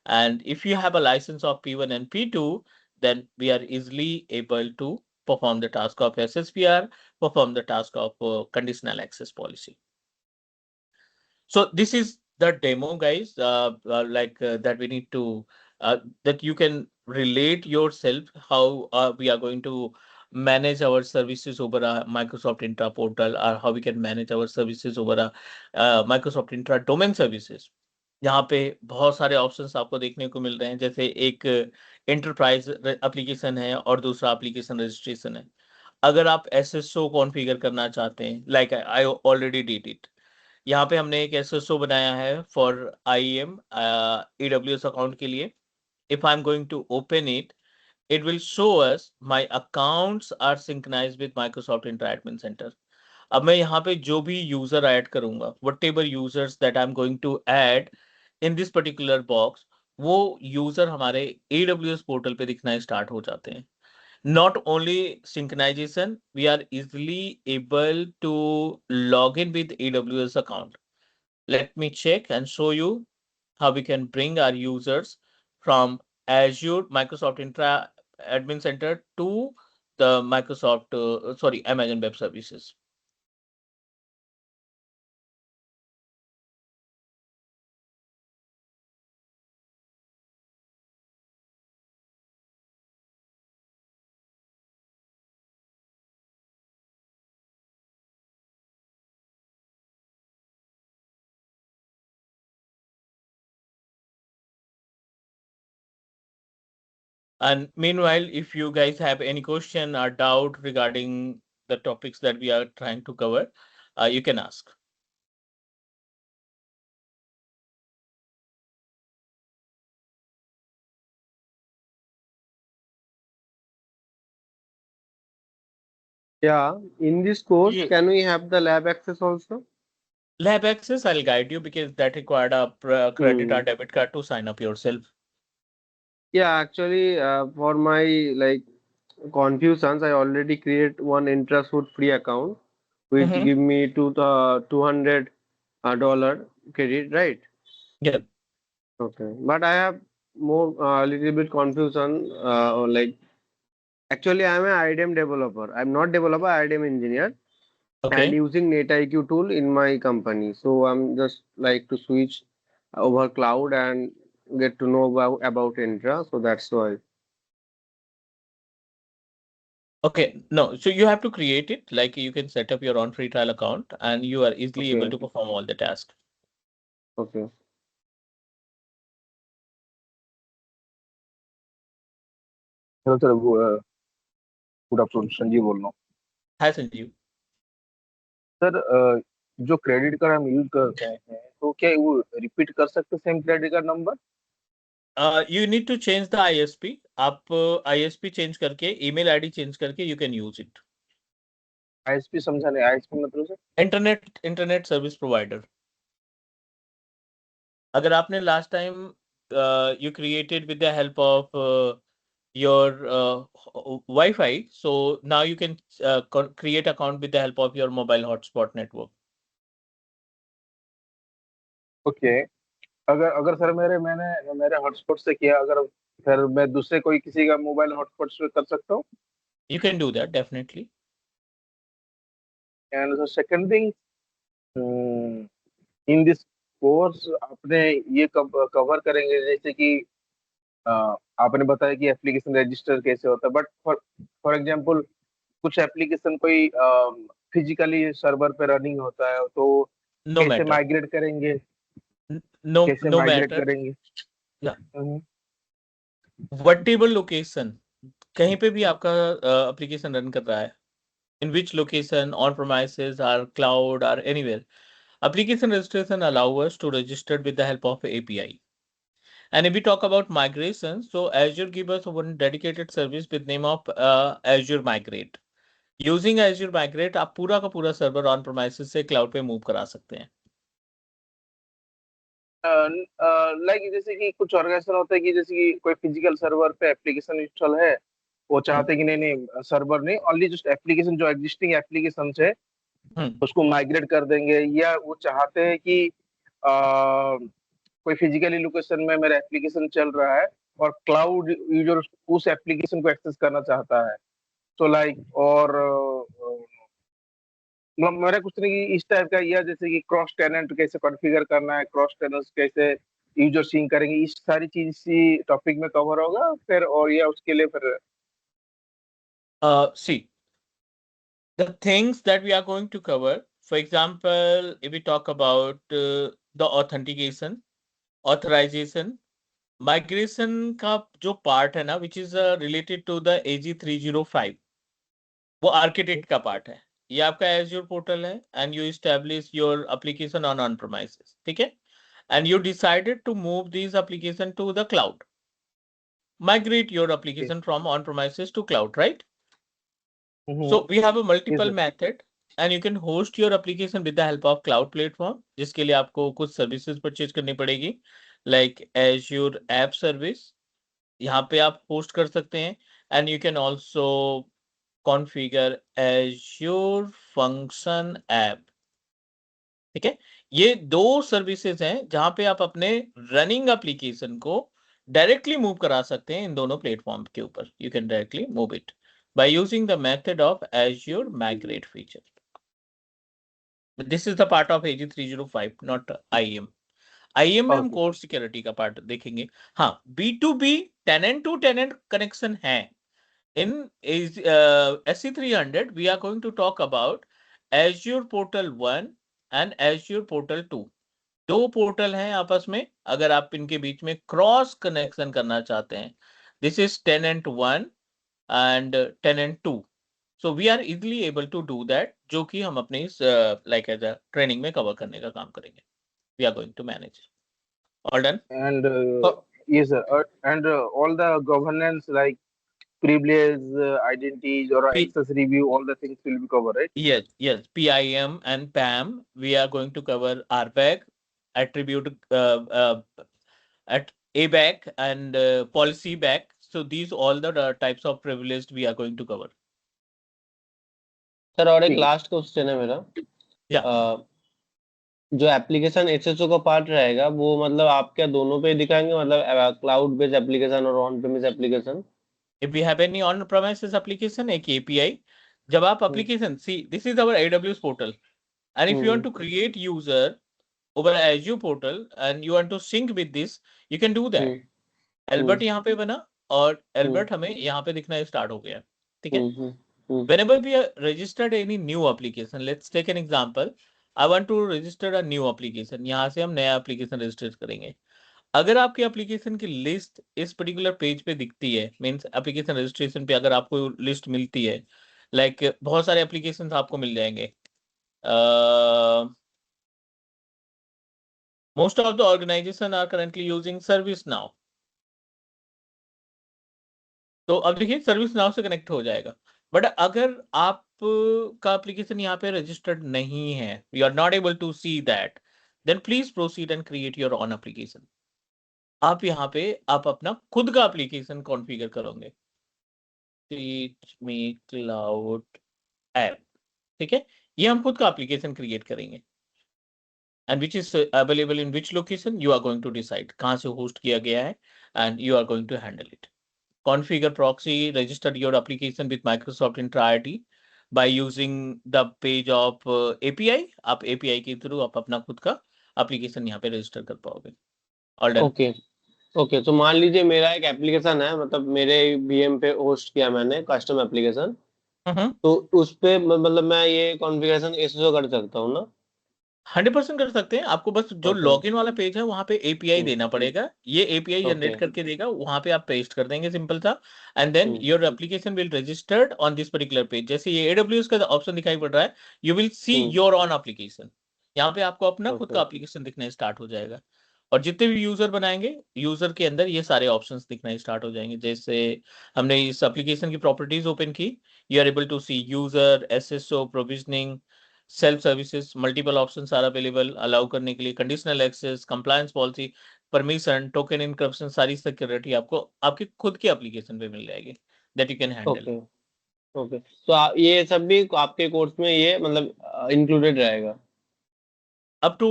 And if you have a license of P1 and P2, then we are easily able to perform the task of SSPR, perform the task of conditional access policy. So this is the demo, guys, that we need to, that you can relate yourself how we are going to manage our services over a Microsoft Intra portal, or how we can manage our services over a Microsoft Intra domain services. यहाँ पे बहुत सारे options आपको देखने को मिल रहे हैं, जैसे एक एंटरप्राइज एप्लीकेशन है और दूसरा एप्लीकेशन रजिस्ट्रेशन है. अगर आप एसएसओ कॉन्फ़िगर करना चाहते हैं, like I already did it, यहाँ पे हमने एक एसएसओ बनाया है फॉर IAM AWS अकाउंट के लिए. If I am going to open it, it will show us my accounts are synchronized with Microsoft Intra Admin Center. अब मैं यहाँ पे जो भी यूजर ऐड करूंगा, whatever users that I'm going to add in this particular box, वो user हमारे AWS portal पे दिखना स्टार्ट हो जाते हैं. Not only synchronization, we are easily able to log in with AWS account. Let me check and show you how we can bring our users from Azure Microsoft Intra Admin Center to the Amazon Web Services. And meanwhile, if you guys have any question or doubt regarding the topics that we are trying to cover, you can ask. Yeah, in this course, Yeah. can we have the lab access also? Lab access, I'll guide you because that required a credit or debit card to sign up yourself. Yeah, actually, for my like confusions, I already create one Intrasuite free account, which Mhm. give me $200 credit, right? Yeah. Okay, but I have more little bit confusion. Like actually, I am an IDM developer. I'm not developer. IDM engineer, and Okay. using NetIQ tool in my company. So I'm just like to switch over cloud and get to know about Intra. So that's why. Okay. No. So you have to create it. Like you can set up your own free trial account and you are easily able Okay. to perform all the tasks. Okay. Hello sir, good afternoon, Sanjeev बोल रहा हूँ Hi, Sanjeev. Sir. जो credit card हम use करते हैं तो क्या वो रिपीट कर सकते same credit card number? You need to change the ISP. आप ISP change करके, email ID change करके you can use it. ISP समझा नहीं, आईएसपी मतलब सर? Internet service provider. अगर आपने last time you created with the help of your Wi-Fi, so now you can create account with the help of your mobile hotspot network. Okay. अगर अगर sir मैंने मेरे hotspot से किया, अगर फिर मैं दूसरे कोई किसी का मोबाइल हॉटस्पॉट से कर सकता हूँ? You can do that definitely. And sir second thing, in this course आपने ये कवर करेंगे, जैसे कि आपने बताया कि एप्लीकेशन रजिस्टर कैसे होता है, बट फॉर एग्जांपल कुछ एप्लीकेशन कोई फिजिकली सर्वर पे रनिंग होता है, तो नो कैसे मैटर, माइग्रेट करेंगे? नो कैसे नो माइग्रेट मैटर। करेंगे? या हम्म, व्हाटेवर लोकेशन, कहीं पे भी आपका एप्लीकेशन रन कर रहा है, in which location, on premises or cloud or anywhere, application registration allow us to register with the help of API. And if we talk about migration, so Azure give us one dedicated service with name of Azure Migrate. Using Azure Migrate, आप पूरा का पूरा server on प्रोमाइसेस से cloud पे move करा सकते हैं। Like जैसे कि कुछ ऑर्गेनाइजेशन होता है कि जैसे कि कोई फिजिकल सर्वर पे एप्लीकेशन इंस्टॉल है, वो चाहते हैं कि नहीं नहीं सर्वर नहीं, ओनली जस्ट एप्लीकेशन जो एग्जिस्टिंग एप्लीकेशन है हम्म, उसको माइग्रेट कर देंगे, या वो चाहते हैं कि कोई फिजिकली लोकेशन में मेरा एप्लीकेशन चल रहा है और क्लाउड यूजर उस एप्लीकेशन को एक्सेस करना चाहता है, तो लाइक और मतलब मेरा कुछ नहीं कि इस टाइप का, या जैसे कि क्रॉस टेनेंट कैसे कॉन्फ़िगर करना है, क्रॉस टेनेंट्स कैसे यूजर सिंक करेंगे, इस सारी चीज इसी टॉपिक में कवर होगा फिर, और या उसके लिए फिर see, the things that we are going to cover, for example, if we talk about the authentication, authorization, migration का जो पार्ट है ना, which is related to the AG305, वो आर्किटेक्ट का पार्ट है। ये आपका एज्योर पोर्टल है and you establish your application on premises, ठीक है, and you decided to move this application to the cloud, migrate your application from on premises to cloud, right? So we have a multiple method and you can host your application with the help of cloud platform, जिसके लिए आपको कुछ services purchase करनी पड़ेगी, like Azure App Service, यहाँ पे आप host कर सकते हैं, and you can also configure Azure function app, ठीक है। ये दो सर्विसेज हैं जहां पे आप अपने रनिंग एप्लीकेशन को डायरेक्टली मूव करा सकते हैं इन दोनों प्लेटफॉर्म के ऊपर। You can directly move it by using the method of Azure Migrate feature. This is the part of AG305, not IAM। IAM में हम कोर सिक्योरिटी का पार्ट देखेंगे। हाँ, B2B tenant to tenant connection है। In SC300, we are going to talk about Azure Portal 1 and Azure Portal 2. दो portal हैं आपस में, अगर आप इनके बीच में क्रॉस कनेक्शन करना चाहते हैं, this is tenant 1 and tenant 2. So we are easily able to do that, जो कि हम अपने इस like as a ट्रेनिंग में कवर करने का काम करेंगे। We are going to manage. All done? and yes sir, and all the governance like privilege, identities or access review, all the things will be covered, right? Yes. PIM and PAM, we are going to cover RBAC, attribute at ABAC and policy back. So these all the types of privileged we are going to cover. Sir और एक last question है मेरा। Yeah. जो application SSO का part रहेगा वो मतलब आप क्या दोनों पे दिखाएंगे, मतलब क्लाउड बेस्ड एप्लीकेशन और on premise application? If we have any on-premises application, एक API, जब आप application, see, this is our AWS portal, and if you want to create user over Azure portal and you want to sync with this, you can do that. Albert यहाँ पे बना और Albert हमें यहाँ पे दिखना स्टार्ट हो गया, ठीक है। Whenever we are registered any new application, let's take an example. I want to register a new application. यहाँ से हम नया application register करेंगे। अगर आपकी एप्लीकेशन की लिस्ट इस पर्टिकुलर पेज पे दिखती है, मींस एप्लीकेशन रजिस्ट्रेशन पे अगर आपको लिस्ट मिलती है, लाइक बहुत सारे एप्लीकेशंस आपको मिल जाएंगे। Most of the organization are currently using ServiceNow. तो अब देखिए सर्विस नाउ से कनेक्ट हो जाएगा, बट अगर आप का एप्लीकेशन यहाँ पे रजिस्टर्ड नहीं है, you are not able to see that, then please proceed and create your own application. आप यहाँ पे आप अपना खुद का एप्लीकेशन कॉन्फ़िगर करोगे, टीच मी क्लाउड ऐप, ठीक है। ये हम खुद का एप्लीकेशन क्रिएट करेंगे and which is available in which location, you are going to decide कहाँ से होस्ट किया गया है and you are going to handle it. Configure proxy, register your application with Microsoft Entra ID, by using the page of API. आप API के through आप अपना खुद का एप्लीकेशन यहाँ पे रजिस्टर कर पाओगे। All done. ओके ओके, तो मान लीजिए मेरा एक एप्लीकेशन है, मतलब मेरे VM पे होस्ट किया मैंने कस्टम एप्लीकेशन, तो उस पे मतलब मैं ये कॉन्फ़िगरेशन SSO कर सकता हूँ ना? 100% कर सकते हैं। आपको बस जो ओके। लॉगिन वाला पेज है वहां पे API हम्म, देना पड़ेगा, ये API ओके। जनरेट करके देगा, वहां पे आप पेस्ट कर देंगे सिंपल सा, and then hmm, your application will registered on this particular page. जैसे ये AWS का ऑप्शन दिखाई पड़ रहा है, you will see hmm, your own application, यहाँ पे आपको अपना खुद ओके का एप्लीकेशन दिखना स्टार्ट हो जाएगा। और जितने भी यूजर बनाएंगे, यूजर के अंदर ये सारे ऑप्शंस दिखना स्टार्ट हो जाएंगे। जैसे हमने इस एप्लीकेशन की प्रॉपर्टीज ओपन की, you are able to see user, SSO, provisioning, self services, multiple options are available allow करने के लिए, conditional access, compliance policy, permission, token encryption, सारी सिक्योरिटी आपको आपके खुद के एप्लीकेशन पे मिल जाएगी that you can handle. Okay okay, तो ये सब भी आपके कोर्स में ये मतलब इंक्लूडेड रहेगा? अप टू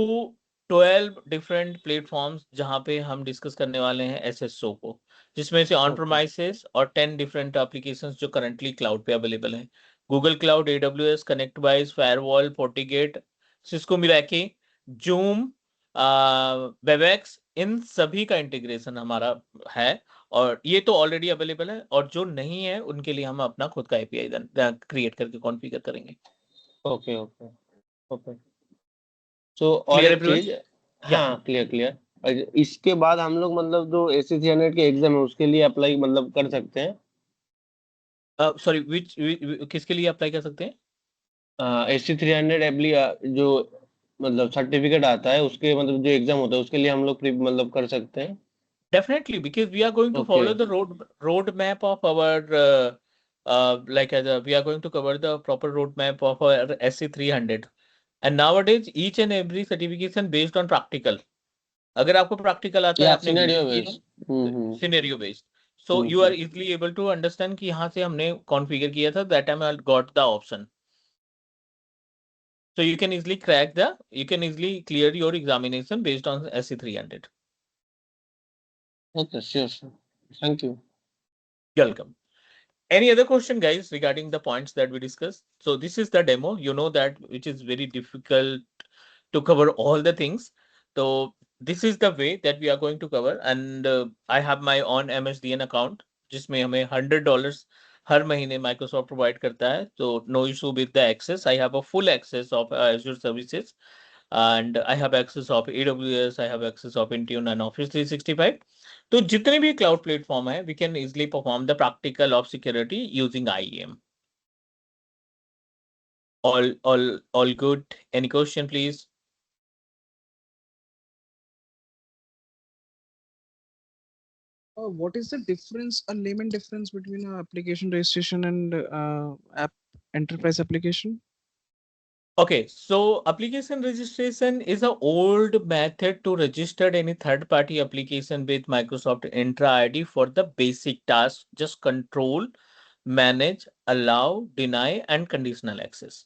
12 डिफरेंट प्लेटफॉर्म्स जहां पे हम डिस्कस करने वाले हैं SSO को, जिसमें से ऑन ओके प्रोमाइसेस और 10 डिफरेंट एप्लीकेशंस जो करंटली क्लाउड पे अवेलेबल हैं। Google cloud, AWS, ConnectWise, firewall, FortiGate, Cisco Meraki, Zoom, Webex, इन सभी का इंटीग्रेशन हमारा है, और ये तो ऑलरेडी अवेलेबल है, और जो नहीं है उनके लिए हम अपना खुद का API क्रिएट करके कॉन्फ़िगर करेंगे। ओके ओके ओके, तो और क्लियर एक एवरीवन? चीज, या हाँ क्लियर क्लियर, इसके बाद हम लोग मतलब जो AC300 के एग्जाम है उसके लिए अप्लाई मतलब कर सकते हैं? सॉरी, विच किसके लिए अप्लाई कर सकते हैं? AC300 एप्ली जो मतलब सर्टिफिकेट आता है उसके मतलब जो एग्जाम होता है उसके लिए हम लोग मतलब कर सकते हैं? Definitely, because we are going to okay follow the roadmap of our we are going to cover the proper roadmap of our SC300, and nowadays each and every certification based on practical. अगर आपको practical आता है, या आपने scenario visit based? किया, scenario based, so hmm you are hmm, easily able to understand कि यहाँ से हमने configure किया था, that time I got the option, so you can easily you can easily clear your examination based on SC300. Okay sure sure, thank you. Welcome. Any other question, guys, regarding the points that we discussed? So this is the demo, you know that, which is very difficult to cover all the things. So this is the way that we are going to cover, and I have my own MSDN account जिसमें हमें $100 हर महीने Microsoft provide करता है, so no issue with the access. I have a full access of Azure services, and I have access of AWS, I have access of Intune and Office 365. तो जितने भी cloud platform है, we can easily perform the practical of security using IAM. All good. Any question, please? What is the difference, a layman difference between a application registration and app enterprise application? Okay, so application registration is an old method to register any third-party application with Microsoft Entra ID for the basic tasks, just control, manage, allow, deny, and conditional access.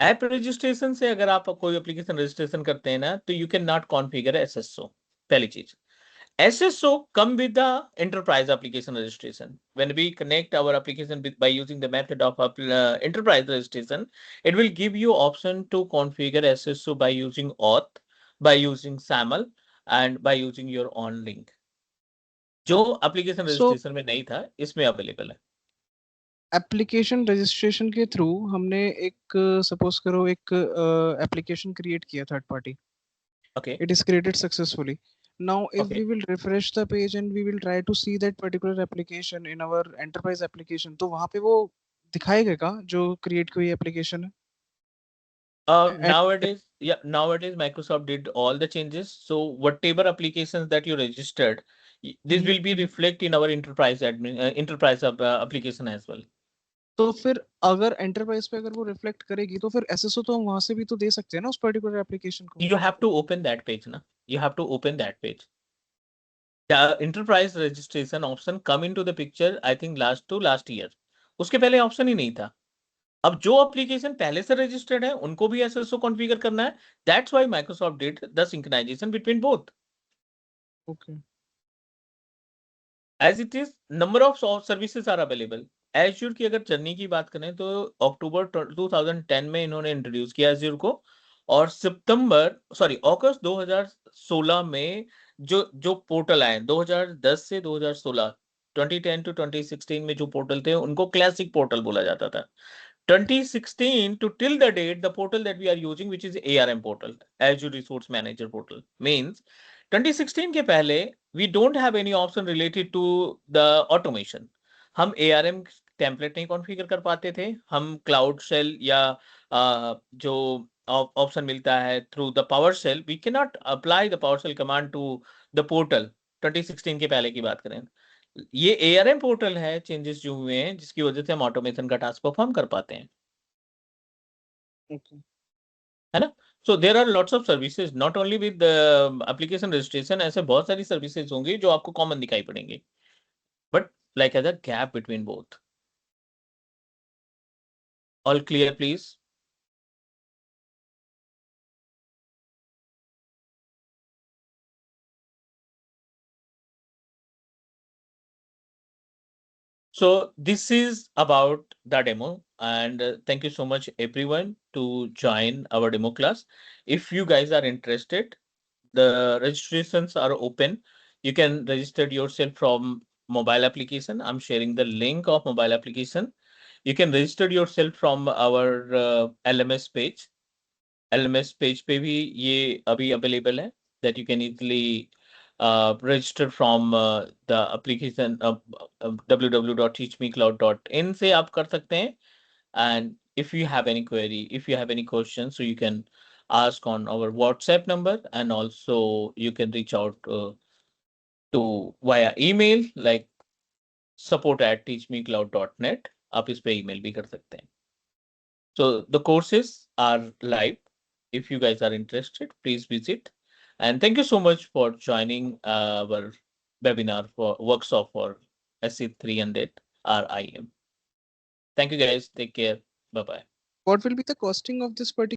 App registration से अगर आप कोई application registration करते हैं ना, तो you can not configure SSO। पहली चीज, SSO come with the enterprise application registration. When we connect our application by using the method of enterprise registration, it will give you option to configure SSO by using auth, by using SAML, and by using your own link. जो application So registration में नहीं था, इसमें available है। Application registration के through हमने एक suppose करो एक एप्लीकेशन क्रिएट किया third party, Okay. it is created successfully. Now if Okay. we will refresh the page and we will try to see that particular application in our enterprise application, तो वहां पे वो दिखाएगा क्या जो क्रिएट हुई application है? Nowadays Microsoft did all the changes. So whatever applications that you registered, this will be reflect in our enterprise application as well. तो फिर अगर एंटरप्राइज पे अगर वो रिफ्लेक्ट करेगी तो फिर एसएसओ तो हम वहां से भी तो दे सकते हैं ना उस पर्टिकुलर एप्लीकेशन को। You have to open that page, na? You have to open that page. The enterprise registration option come into the picture, I think last year. उसके पहले ऑप्शन ही नहीं था। अब जो एप्लीकेशन पहले से रजिस्टर्ड है उनको भी SSO कॉन्फ़िगर करना है। That's why Microsoft did the synchronization between both. Okay As it is, number of services are available. Azure की अगर जर्नी की बात करें तो अक्टूबर 2010 में इन्होंने इंट्रोड्यूस किया एज्यूर को, और अगस्त 2016 में जो पोर्टल आए 2010 से 2016, 2010 टू 2016 में जो पोर्टल थे उनको क्लासिक पोर्टल बोला जाता था. 2016 to till the date, the portal that we are using, which is ARM portal, Azure Resource Manager portal, means 2016 के पहले we don't have any option related to the automation. हम ARM template नहीं configure कर पाते थे. हम cloud shell या जो ऑप्शन मिलता है through the PowerShell, we can not apply the PowerShell command to the portal. 2016 के पहले की बात करें, ये ARM पोर्टल है चेंजेस जो हुए हैं जिसकी वजह से हम ऑटोमेशन का टास्क परफॉर्म कर पाते हैं. Okay. है ना? So there are lots of services not only with application registration. ऐसे बहुत सारी सर्विसेज होंगी जो आपको कॉमन दिखाई पड़ेंगे, but like as a gap between both. All clear please? So this is about the demo, and thank you so much everyone to join our demo class. If you guys are interested, the registrations are open. You can register yourself from mobile application. I'm sharing the link of mobile application. You can register yourself from our LMS page. LMS page पे भी ये अभी available है, that you can easily register from the application www.teachmecloud.in से आप कर सकते हैं. And if you have any query, if you have any questions, so you can ask on our WhatsApp number, and also you can reach out to via email like support@teachmecloud.net. आप इस पे email भी कर सकते हैं. So the courses are live. If you guys are interested, please visit. And thank you so much for joining our webinar for workshop for SC300 RIM. Thank you guys. Take care. Bye-bye. What will be the costing of this particular